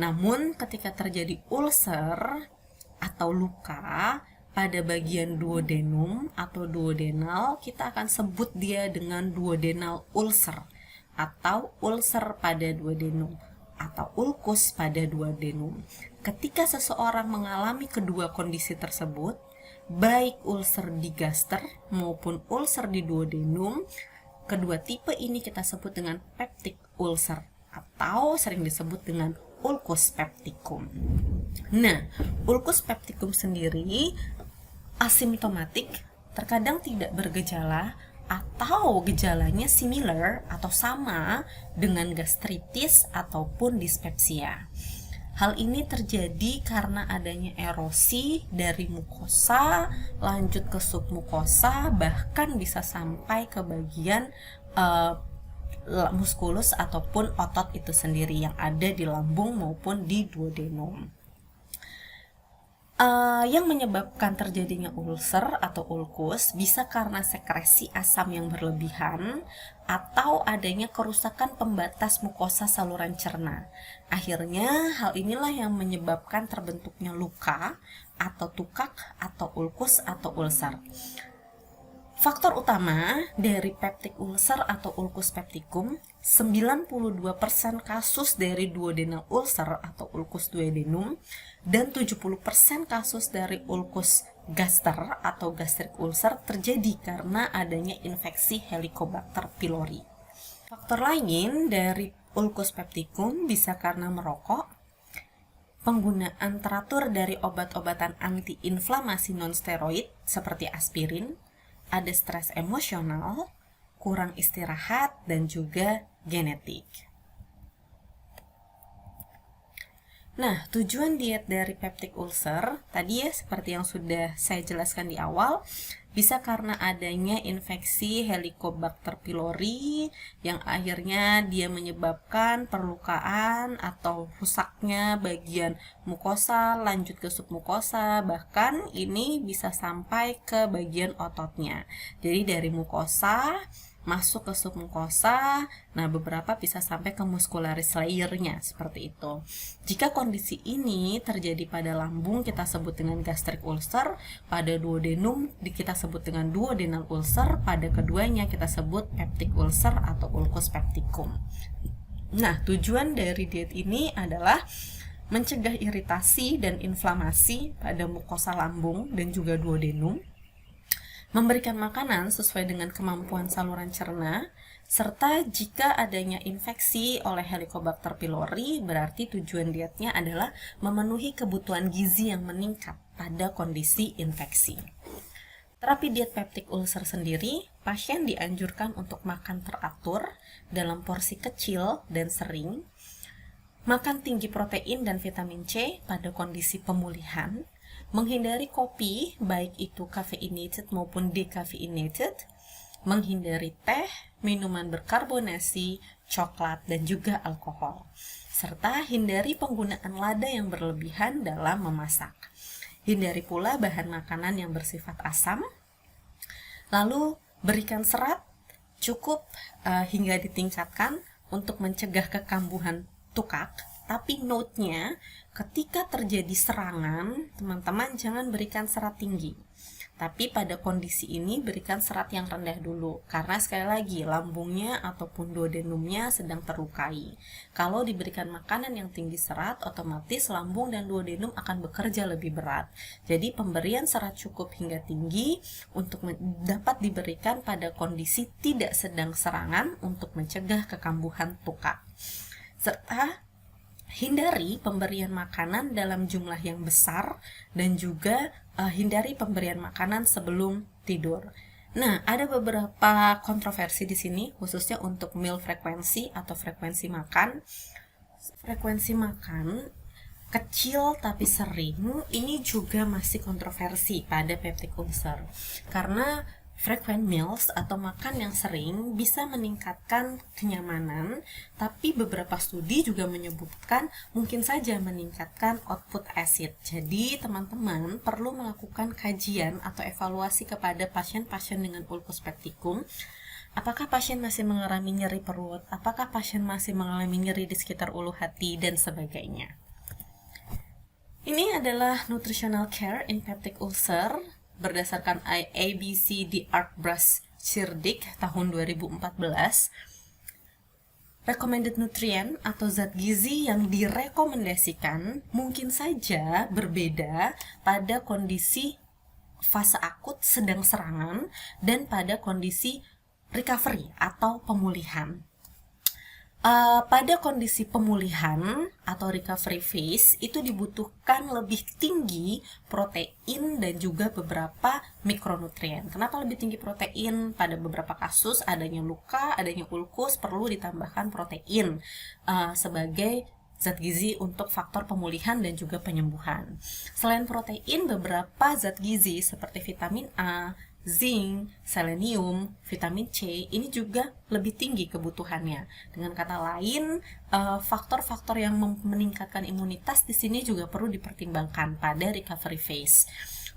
Namun ketika terjadi ulcer atau luka pada bagian duodenum atau duodenal, kita akan sebut dia dengan duodenal ulcer atau ulcer pada duodenum atau ulkus pada duodenum. Ketika seseorang mengalami kedua kondisi tersebut, baik ulcer di gaster maupun ulcer di duodenum, kedua tipe ini kita sebut dengan peptic ulcer atau sering disebut dengan ulkus pepticum. Nah, ulkus pepticum sendiri asimptomatik, terkadang tidak bergejala atau gejalanya similar atau sama dengan gastritis ataupun dispepsia. Hal ini terjadi karena adanya erosi dari mukosa lanjut ke submukosa, bahkan bisa sampai ke bagian muskulus ataupun otot itu sendiri yang ada di lambung maupun di duodenum. Yang menyebabkan terjadinya ulcer atau ulkus bisa karena sekresi asam yang berlebihan atau adanya kerusakan pembatas mukosa saluran cerna. Akhirnya hal inilah yang menyebabkan terbentuknya luka atau tukak atau ulkus atau ulcer. Faktor utama dari peptic ulcer atau ulkus pepticum, 92% kasus dari duodenal ulcer atau ulkus duodenum dan 70% kasus dari ulkus gaster atau gastric ulcer terjadi karena adanya infeksi Helicobacter pylori. Faktor lain dari ulkus pepticum bisa karena merokok, penggunaan teratur dari obat-obatan antiinflamasi non-steroid seperti aspirin, ada stres emosional, kurang istirahat, dan juga genetik. Nah, tujuan diet dari peptic ulcer, tadi ya seperti yang sudah saya jelaskan di awal, bisa karena adanya infeksi Helicobacter pylori yang akhirnya dia menyebabkan perlukaan atau rusaknya bagian mukosa lanjut ke submukosa, bahkan ini bisa sampai ke bagian ototnya. Jadi dari mukosa masuk ke submukosa, nah beberapa bisa sampai ke muscularis layernya seperti itu. Jika kondisi ini terjadi pada lambung kita sebut dengan gastric ulcer, pada duodenum kita sebut dengan duodenal ulcer, pada keduanya kita sebut peptic ulcer atau ulkus pepticum. Nah, tujuan dari diet ini adalah mencegah iritasi dan inflamasi pada mukosa lambung dan juga duodenum, memberikan makanan sesuai dengan kemampuan saluran cerna, serta jika adanya infeksi oleh Helicobacter pylori, berarti tujuan dietnya adalah memenuhi kebutuhan gizi yang meningkat pada kondisi infeksi. Terapi diet peptic ulcer sendiri, pasien dianjurkan untuk makan teratur dalam porsi kecil dan sering, makan tinggi protein dan vitamin C pada kondisi pemulihan, menghindari kopi, baik itu caffeinated maupun decaffeinated, menghindari teh, minuman berkarbonasi, coklat, dan juga alkohol, serta hindari penggunaan lada yang berlebihan dalam memasak. Hindari pula bahan makanan yang bersifat asam, lalu berikan serat cukup hingga ditingkatkan untuk mencegah kekambuhan tukak. Tapi note-nya, ketika terjadi serangan, teman-teman jangan berikan serat tinggi. Tapi pada kondisi ini berikan serat yang rendah dulu, karena sekali lagi lambungnya ataupun duodenumnya sedang terlukai. Kalau diberikan makanan yang tinggi serat, otomatis lambung dan duodenum akan bekerja lebih berat. Jadi pemberian serat cukup hingga tinggi untuk dapat diberikan pada kondisi tidak sedang serangan untuk mencegah kekambuhan tukak. Serta hindari pemberian makanan dalam jumlah yang besar dan juga hindari pemberian makanan sebelum tidur. Nah, ada beberapa kontroversi di sini khususnya untuk meal frekuensi atau frekuensi makan. Frekuensi makan kecil tapi sering ini juga masih kontroversi pada peptic ulcer. Karena Frequent meals atau makan yang sering bisa meningkatkan kenyamanan, tapi beberapa studi juga menyebutkan mungkin saja meningkatkan output acid. Jadi teman-teman perlu melakukan kajian atau evaluasi kepada pasien-pasien dengan ulkus peptikum. Apakah pasien masih mengalami nyeri perut? Apakah pasien masih mengalami nyeri di sekitar ulu hati dan sebagainya? Ini adalah nutritional care in peptic ulcer berdasarkan ABCD Artbrust-Schirdick tahun 2014. Recommended nutrient atau zat gizi yang direkomendasikan mungkin saja berbeda pada kondisi fase akut sedang serangan dan pada kondisi recovery atau pemulihan. Pada kondisi pemulihan atau recovery phase itu dibutuhkan lebih tinggi protein dan juga beberapa mikronutrien. Kenapa lebih tinggi protein? Pada beberapa kasus adanya luka, adanya ulkus, perlu ditambahkan protein sebagai zat gizi untuk faktor pemulihan dan juga penyembuhan. Selain protein, beberapa zat gizi seperti vitamin A, zinc, selenium, vitamin C ini juga lebih tinggi kebutuhannya. Dengan kata lain, faktor-faktor yang meningkatkan imunitas di sini juga perlu dipertimbangkan pada recovery phase.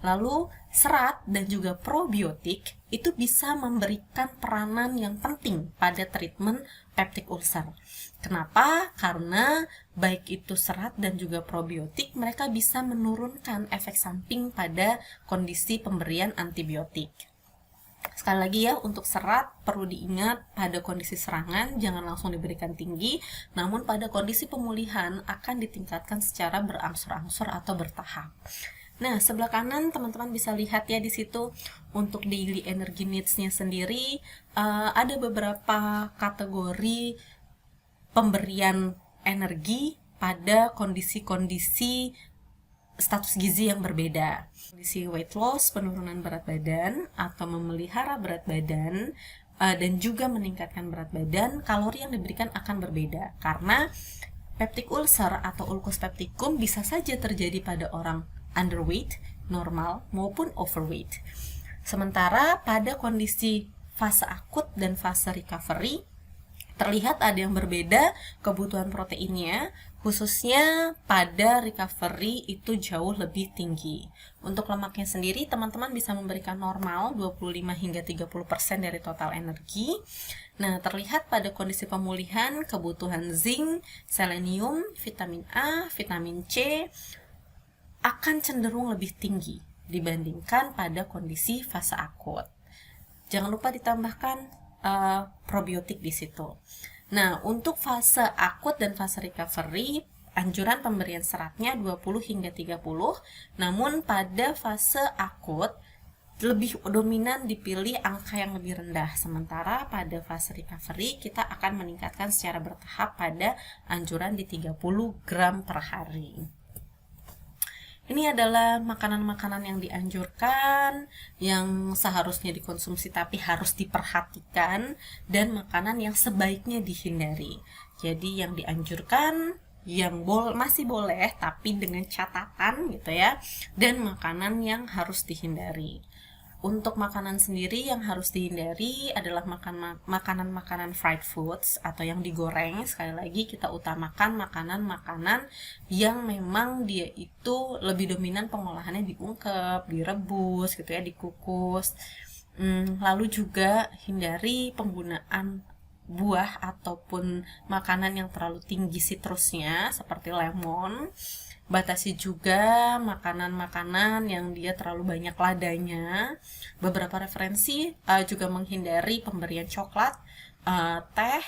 Lalu serat dan juga probiotik itu bisa memberikan peranan yang penting pada treatment peptic ulcer. Kenapa? Karena baik itu serat dan juga probiotik mereka bisa menurunkan efek samping pada kondisi pemberian antibiotik. Sekali lagi ya, untuk serat perlu diingat pada kondisi serangan jangan langsung diberikan tinggi, namun pada kondisi pemulihan akan ditingkatkan secara berangsur-angsur atau bertahap. Nah, sebelah kanan teman-teman bisa lihat ya di situ untuk daily energy needs-nya sendiri ada beberapa kategori pemberian energi pada kondisi-kondisi status gizi yang berbeda. Kondisi weight loss, penurunan berat badan atau memelihara berat badan dan juga meningkatkan berat badan, kalori yang diberikan akan berbeda karena peptic ulcer atau ulcus pepticum bisa saja terjadi pada orang underweight, normal, maupun overweight. Sementara pada kondisi fase akut dan fase recovery, terlihat ada yang berbeda kebutuhan proteinnya, khususnya pada recovery itu jauh lebih tinggi. Untuk lemaknya sendiri, teman-teman bisa memberikan normal 25 hingga 30% dari total energi. Nah, terlihat pada kondisi pemulihan, kebutuhan zinc, selenium, vitamin A, vitamin C, akan cenderung lebih tinggi dibandingkan pada kondisi fase akut. Jangan lupa ditambahkan probiotik di situ. Nah, untuk fase akut dan fase recovery, anjuran pemberian seratnya 20 hingga 30, namun pada fase akut lebih dominan dipilih angka yang lebih rendah, sementara pada fase recovery kita akan meningkatkan secara bertahap pada anjuran di 30 gram per hari. Ini adalah makanan-makanan yang dianjurkan, yang seharusnya dikonsumsi tapi harus diperhatikan, dan makanan yang sebaiknya dihindari. Jadi yang dianjurkan, yang masih boleh tapi dengan catatan gitu ya, dan makanan yang harus dihindari. Untuk makanan sendiri yang harus dihindari adalah makanan-makanan fried foods atau yang digoreng. Sekali lagi kita utamakan makanan-makanan yang memang dia itu lebih dominan pengolahannya diungkep, direbus gitu ya, dikukus. Lalu juga hindari penggunaan buah ataupun makanan yang terlalu tinggi sitrusnya seperti lemon. Batasi juga makanan-makanan yang dia terlalu banyak ladanya. Beberapa referensi juga menghindari pemberian coklat, teh,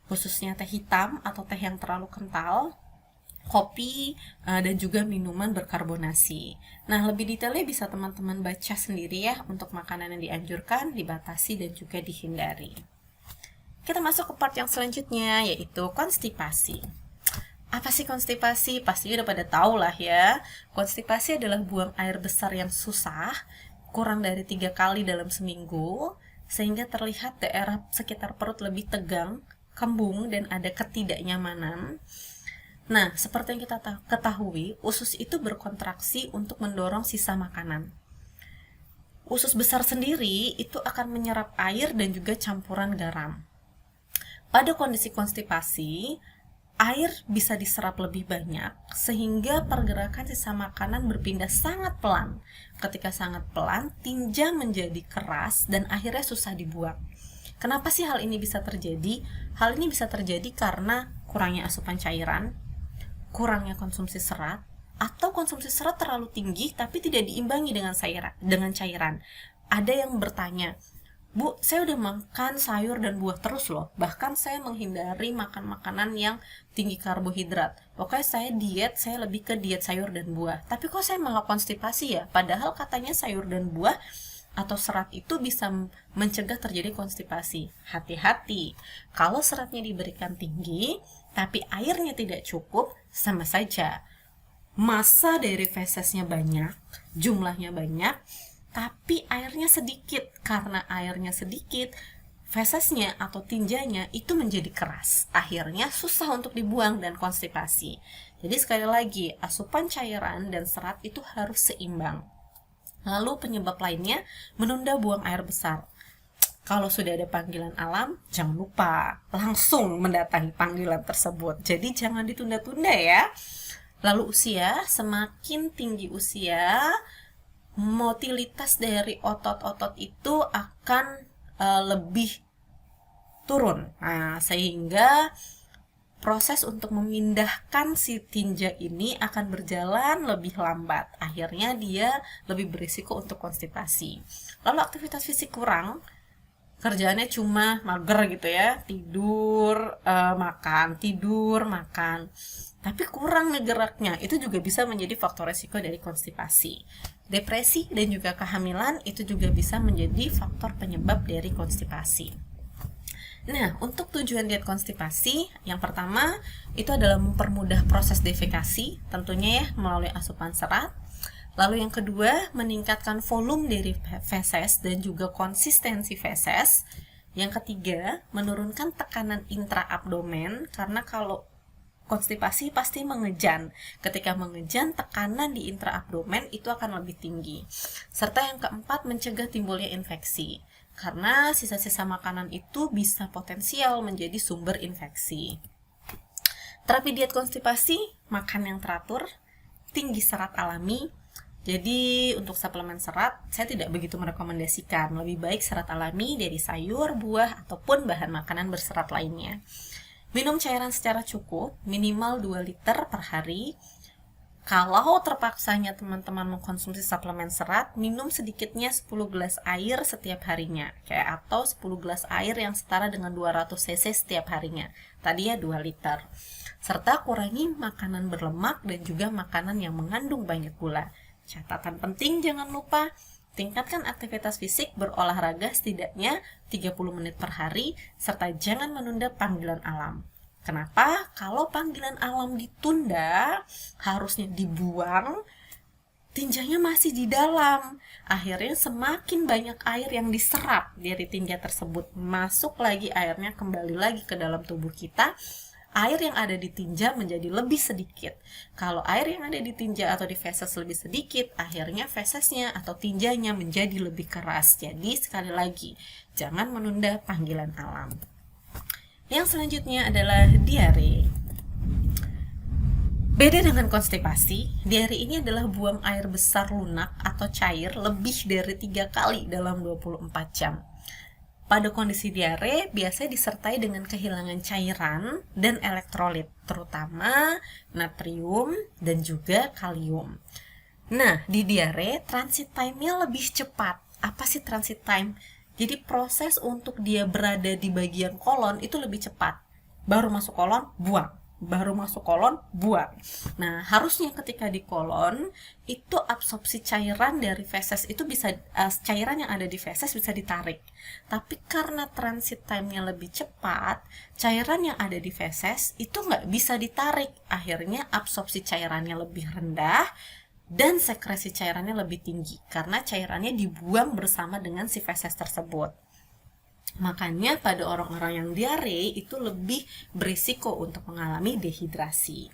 khususnya teh hitam atau teh yang terlalu kental, kopi, dan juga minuman berkarbonasi. Nah, lebih detailnya bisa teman-teman baca sendiri ya untuk makanan yang dianjurkan, dibatasi, dan juga dihindari. Kita masuk ke part yang selanjutnya, yaitu konstipasi. Apa sih konstipasi? Pastinya udah pada tahu lah ya. Konstipasi adalah buang air besar yang susah, kurang dari 3 kali dalam seminggu, sehingga terlihat daerah sekitar perut lebih tegang, kembung, dan ada ketidaknyamanan. Nah, seperti yang kita ketahui, usus itu berkontraksi untuk mendorong sisa makanan. Usus besar sendiri itu akan menyerap air dan juga campuran garam. Pada kondisi konstipasi, air bisa diserap lebih banyak sehingga pergerakan sisa makanan berpindah sangat pelan. Ketika sangat pelan, tinja menjadi keras dan akhirnya susah dibuang. Kenapa sih hal ini bisa terjadi? Hal ini bisa terjadi karena kurangnya asupan cairan, kurangnya konsumsi serat, atau konsumsi serat terlalu tinggi tapi tidak diimbangi dengan cairan. Ada yang bertanya, Bu, saya udah makan sayur dan buah terus loh. Bahkan saya menghindari makan makanan yang tinggi karbohidrat. Pokoknya saya diet, saya lebih ke diet sayur dan buah. Tapi kok saya malah konstipasi ya? Padahal katanya sayur dan buah atau serat itu bisa mencegah terjadi konstipasi. Hati-hati, kalau seratnya diberikan tinggi, tapi airnya tidak cukup, sama saja. Massa dari fesesnya banyak, jumlahnya banyak, tapi airnya sedikit. Karena airnya sedikit, fesesnya atau tinjanya itu menjadi keras. Akhirnya susah untuk dibuang dan konstipasi. Jadi sekali lagi, asupan cairan dan serat itu harus seimbang. Lalu penyebab lainnya, menunda buang air besar. Kalau sudah ada panggilan alam, jangan lupa langsung mendatangi panggilan tersebut. Jadi jangan ditunda-tunda ya. Lalu usia, semakin tinggi usia, motilitas dari otot-otot itu akan lebih turun. Nah, sehingga proses untuk memindahkan si tinja ini akan berjalan lebih lambat. Akhirnya dia lebih berisiko untuk konstipasi. Lalu aktivitas fisik kurang, kerjaannya cuma mager gitu ya, tidur, makan, tapi kurang nih geraknya, itu juga bisa menjadi faktor resiko dari konstipasi. Depresi dan juga kehamilan itu juga bisa menjadi faktor penyebab dari konstipasi. Nah, untuk tujuan diet konstipasi, yang pertama itu adalah mempermudah proses defekasi, tentunya ya melalui asupan serat. Lalu yang kedua, meningkatkan volume dari feses dan juga konsistensi feses. Yang ketiga, menurunkan tekanan intraabdomen, karena kalau konstipasi pasti mengejan. Ketika mengejan, tekanan di intraabdomen itu akan lebih tinggi. Serta yang keempat, mencegah timbulnya infeksi. Karena sisa-sisa makanan itu bisa potensial menjadi sumber infeksi. Terapi diet konstipasi, makan yang teratur, tinggi serat alami. Jadi untuk suplemen serat, saya tidak begitu merekomendasikan. Lebih baik serat alami dari sayur, buah, ataupun bahan makanan berserat lainnya. Minum cairan secara cukup, minimal 2 liter per hari. Kalau terpaksanya teman-teman mengkonsumsi suplemen serat, minum sedikitnya 10 gelas air setiap harinya. Atau 10 gelas air yang setara dengan 200 cc setiap harinya. Tadi ya 2 liter. Serta kurangi makanan berlemak dan juga makanan yang mengandung banyak gula. Catatan penting jangan lupa, tingkatkan aktivitas fisik berolahraga setidaknya 30 menit per hari, serta jangan menunda panggilan alam. Kenapa? Kalau panggilan alam ditunda, harusnya dibuang, tinjanya masih di dalam. Akhirnya semakin banyak air yang diserap dari tinja tersebut, masuk lagi airnya kembali lagi ke dalam tubuh kita. Air yang ada di tinja menjadi lebih sedikit. Kalau air yang ada di tinja atau di feses lebih sedikit, akhirnya fesesnya atau tinjanya menjadi lebih keras. Jadi sekali lagi, jangan menunda panggilan alam. Yang selanjutnya adalah diare. Beda dengan konstipasi, diare ini adalah buang air besar lunak atau cair lebih dari 3 kali dalam 24 jam. Pada kondisi diare, biasanya disertai dengan kehilangan cairan dan elektrolit, terutama natrium dan juga kalium. Nah, di diare, transit time-nya lebih cepat. Apa sih transit time? Jadi proses untuk dia berada di bagian kolon itu lebih cepat. Baru masuk kolon, buang. Baru masuk kolon, buang. Nah, harusnya ketika di kolon, itu absorpsi cairan dari feses itu bisa, cairan yang ada di feses bisa ditarik. Tapi karena transit time-nya lebih cepat, cairan yang ada di feses itu nggak bisa ditarik. Akhirnya absorpsi cairannya lebih rendah, dan sekresi cairannya lebih tinggi karena cairannya dibuang bersama dengan si feses tersebut. Makanya pada orang-orang yang diare itu lebih berisiko untuk mengalami dehidrasi.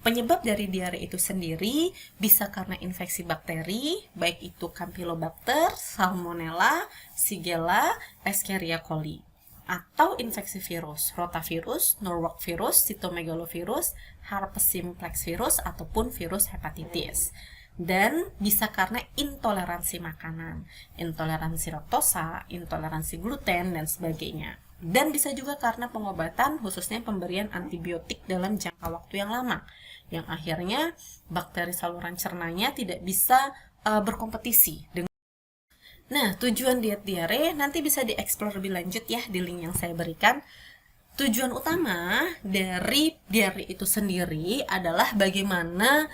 Penyebab dari diare itu sendiri bisa karena infeksi bakteri, baik itu Campylobacter, Salmonella, Shigella, Escherichia coli, atau infeksi virus, rotavirus, Norwalk virus, cytomegalovirus, herpes simplex virus, ataupun virus hepatitis. Dan bisa karena intoleransi makanan, intoleransi laktosa, intoleransi gluten, dan sebagainya. Dan bisa juga karena pengobatan, khususnya pemberian antibiotik dalam jangka waktu yang lama, yang akhirnya bakteri saluran cernanya tidak bisa berkompetisi dengan. Nah, tujuan diet diare nanti bisa dieksplor lebih lanjut ya di link yang saya berikan. Tujuan utama dari diare itu sendiri adalah bagaimana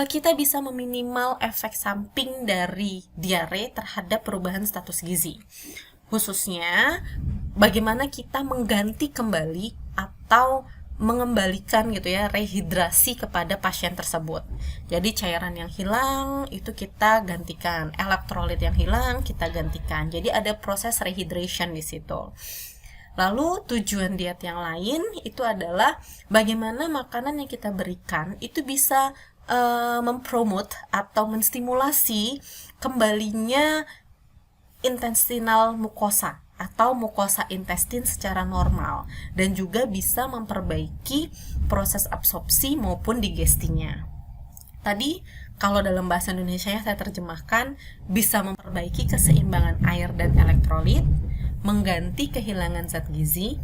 kita bisa meminimal efek samping dari diare terhadap perubahan status gizi. Khususnya, bagaimana kita mengganti kembali atau mengembalikan gitu ya, rehidrasi kepada pasien tersebut. Jadi cairan yang hilang itu kita gantikan, elektrolit yang hilang kita gantikan. Jadi ada proses rehydration di situ. Lalu tujuan diet yang lain itu adalah bagaimana makanan yang kita berikan itu bisa mempromot atau menstimulasi kembalinya intestinal mukosa atau mukosa intestin secara normal, dan juga bisa memperbaiki proses absorpsi maupun digestinya. Tadi kalau dalam bahasa Indonesia ya saya terjemahkan, bisa memperbaiki keseimbangan air dan elektrolit, mengganti kehilangan zat gizi,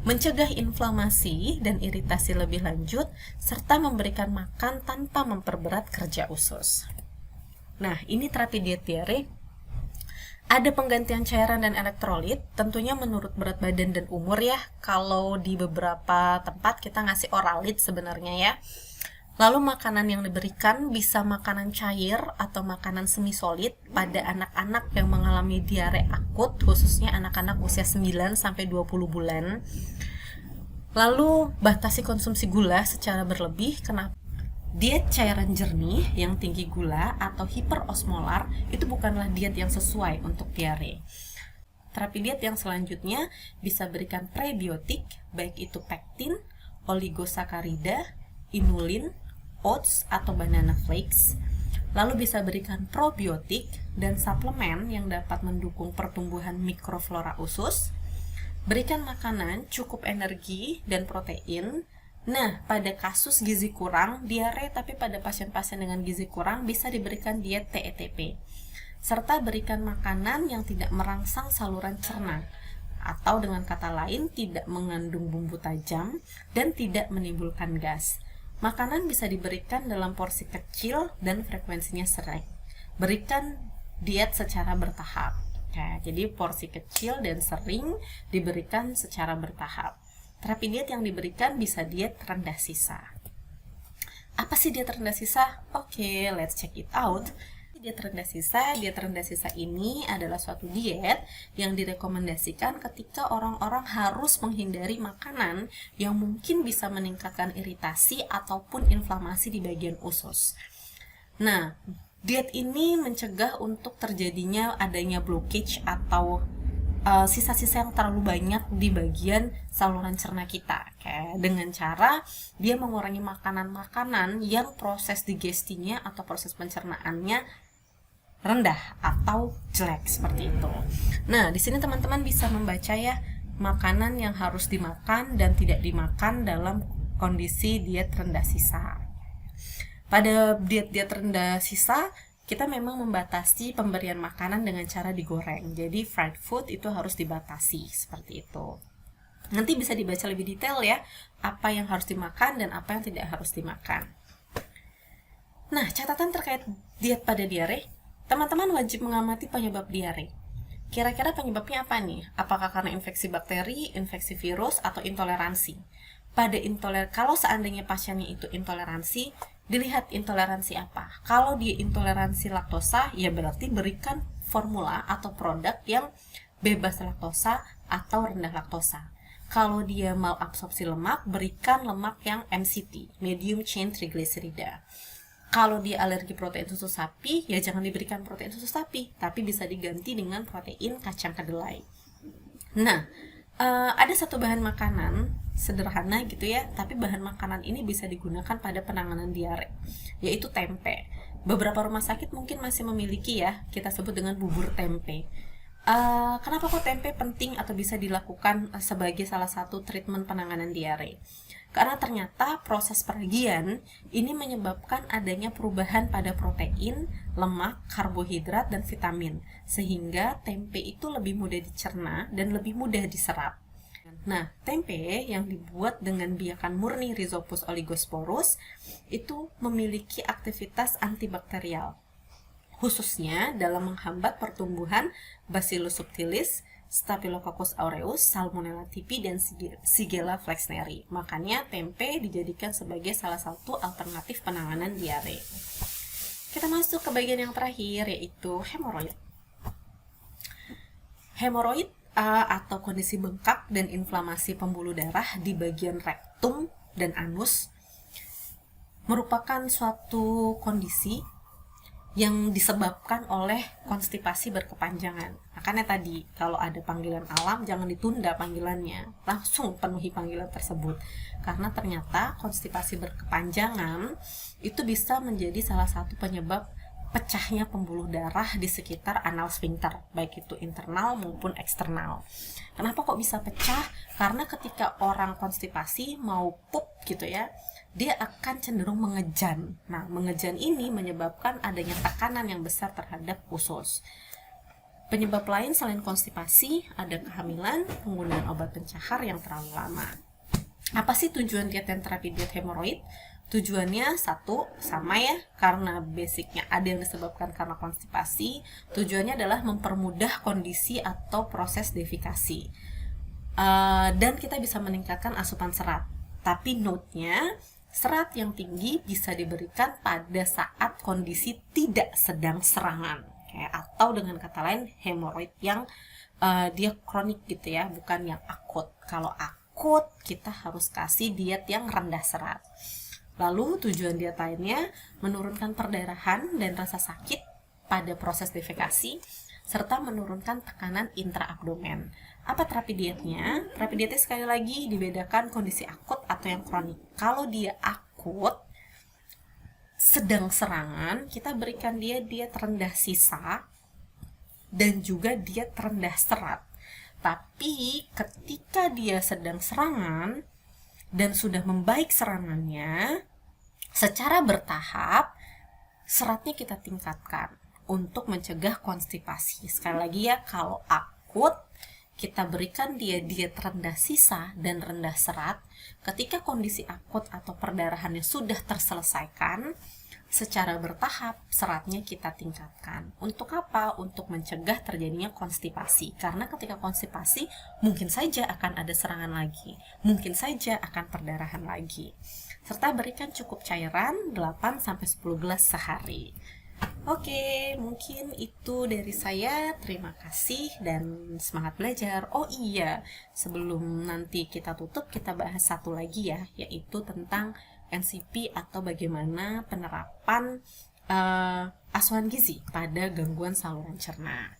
mencegah inflamasi dan iritasi lebih lanjut, serta memberikan makan tanpa memperberat kerja usus. Nah, ini terapi diet diare. Ada penggantian cairan dan elektrolit, tentunya menurut berat badan dan umur ya. Kalau di beberapa tempat kita ngasih oralit sebenarnya ya. Lalu makanan yang diberikan bisa makanan cair atau makanan semi solid pada anak-anak yang mengalami diare akut, khususnya anak-anak usia 9-20 bulan. Lalu batasi konsumsi gula secara berlebih. Kenapa? Diet cairan jernih yang tinggi gula atau hiperosmolar itu bukanlah diet yang sesuai untuk diare. Terapi diet yang selanjutnya bisa berikan prebiotik, baik itu pektin, oligosakarida, inulin, oats atau banana flakes. Lalu bisa berikan probiotik dan suplemen yang dapat mendukung pertumbuhan mikroflora usus. Berikan makanan cukup energi dan protein. Nah, pada kasus gizi kurang, diare tapi pada pasien-pasien dengan gizi kurang bisa diberikan diet TETP. Serta berikan makanan yang tidak merangsang saluran cerna, atau dengan kata lain tidak mengandung bumbu tajam dan tidak menimbulkan gas. Makanan bisa diberikan dalam porsi kecil dan frekuensinya sering. Berikan diet secara bertahap. Nah, jadi porsi kecil dan sering diberikan secara bertahap. Terapi diet yang diberikan bisa diet rendah sisa. Apa sih diet rendah sisa? Oke, let's check it out. Diet rendah sisa ini adalah suatu diet yang direkomendasikan ketika orang-orang harus menghindari makanan yang mungkin bisa meningkatkan iritasi ataupun inflamasi di bagian usus. Nah, diet ini mencegah untuk terjadinya adanya blockage atau sisa-sisa yang terlalu banyak di bagian saluran cerna kita, dengan cara dia mengurangi makanan-makanan yang proses digestinya atau proses pencernaannya rendah atau jelek seperti itu. Nah, di sini teman-teman bisa membaca ya makanan yang harus dimakan dan tidak dimakan dalam kondisi diet rendah sisa. Pada diet rendah sisa, kita memang membatasi pemberian makanan dengan cara digoreng. Jadi fried food itu harus dibatasi seperti itu. Nanti bisa dibaca lebih detail ya, apa yang harus dimakan dan apa yang tidak harus dimakan. Nah, catatan terkait diet pada diare, teman-teman wajib mengamati penyebab diare. Kira-kira penyebabnya apa nih? Apakah karena infeksi bakteri, infeksi virus, atau intoleransi? Kalau seandainya pasiennya itu intoleransi, dilihat intoleransi apa. Kalau dia intoleransi laktosa, ya berarti berikan formula atau produk yang bebas laktosa atau rendah laktosa. Kalau dia malabsorpsi lemak, berikan lemak yang MCT, medium chain triglycerida. Kalau dia alergi protein susu sapi, ya jangan diberikan protein susu sapi, tapi bisa diganti dengan protein kacang kedelai. Nah, ada satu bahan makanan sederhana gitu ya, tapi bahan makanan ini bisa digunakan pada penanganan diare, yaitu tempe. Beberapa rumah sakit mungkin masih memiliki ya, kita sebut dengan bubur tempe. Kenapa kok tempe penting atau bisa dilakukan sebagai salah satu treatment penanganan diare? Karena ternyata proses peragian ini menyebabkan adanya perubahan pada protein, lemak, karbohidrat, dan vitamin, sehingga tempe itu lebih mudah dicerna dan lebih mudah diserap. Nah, tempe yang dibuat dengan biakan murni Rhizopus oligosporus itu memiliki aktivitas antibakterial, khususnya dalam menghambat pertumbuhan Bacillus subtilis, Staphylococcus aureus, Salmonella typhi, dan Shigella flexneri. Makanya tempe dijadikan sebagai salah satu alternatif penanganan diare. Kita masuk ke bagian yang terakhir, yaitu hemoroid. Hemoroid atau kondisi bengkak dan inflamasi pembuluh darah di bagian rektum dan anus merupakan suatu kondisi yang disebabkan oleh konstipasi berkepanjangan. Makanya tadi, kalau ada panggilan alam, jangan ditunda panggilannya. Langsung penuhi panggilan tersebut. Karena ternyata konstipasi berkepanjangan itu bisa menjadi salah satu penyebab pecahnya pembuluh darah di sekitar anal sphincter, baik itu internal maupun eksternal. Kenapa kok bisa pecah? Karena ketika orang konstipasi mau pup gitu ya, dia akan cenderung mengejan. Nah, mengejan ini menyebabkan adanya tekanan yang besar terhadap usus. Penyebab lain selain konstipasi ada kehamilan, penggunaan obat pencahar yang terlalu lama. Apa sih tujuan diet dan terapi diet hemoroid? Tujuannya satu, sama ya, karena basicnya ada yang disebabkan karena konstipasi. Tujuannya adalah mempermudah kondisi atau proses defikasi. Dan kita bisa meningkatkan asupan serat. Tapi note-nya, serat yang tinggi bisa diberikan pada saat kondisi tidak sedang serangan, atau dengan kata lain hemoroid yang dia kronik gitu ya, bukan yang akut. Kalau akut kita harus kasih diet yang rendah serat. Lalu tujuan diet lainnya menurunkan perdarahan dan rasa sakit pada proses defekasi serta menurunkan tekanan intraabdomen. Apa terapi dietnya? Terapi dietnya sekali lagi dibedakan kondisi akut atau yang kronik. Kalau dia akut, sedang serangan, kita berikan dia diet rendah sisa dan juga diet rendah serat. Tapi ketika dia sedang serangan dan sudah membaik serangannya, secara bertahap seratnya kita tingkatkan untuk mencegah konstipasi. Sekali lagi ya, kalau akut kita berikan dia diet rendah sisa dan rendah serat. Ketika kondisi akut atau perdarahannya sudah terselesaikan, secara bertahap seratnya kita tingkatkan. Untuk apa? Untuk mencegah terjadinya konstipasi. Karena ketika konstipasi mungkin saja akan ada serangan lagi, mungkin saja akan perdarahan lagi. Serta berikan cukup cairan 8-10 gelas sehari. Oke, mungkin itu dari saya. Terima kasih dan semangat belajar. Oh iya, sebelum nanti kita tutup, kita bahas satu lagi ya, yaitu tentang NCP atau bagaimana penerapan asuhan gizi pada gangguan saluran cerna.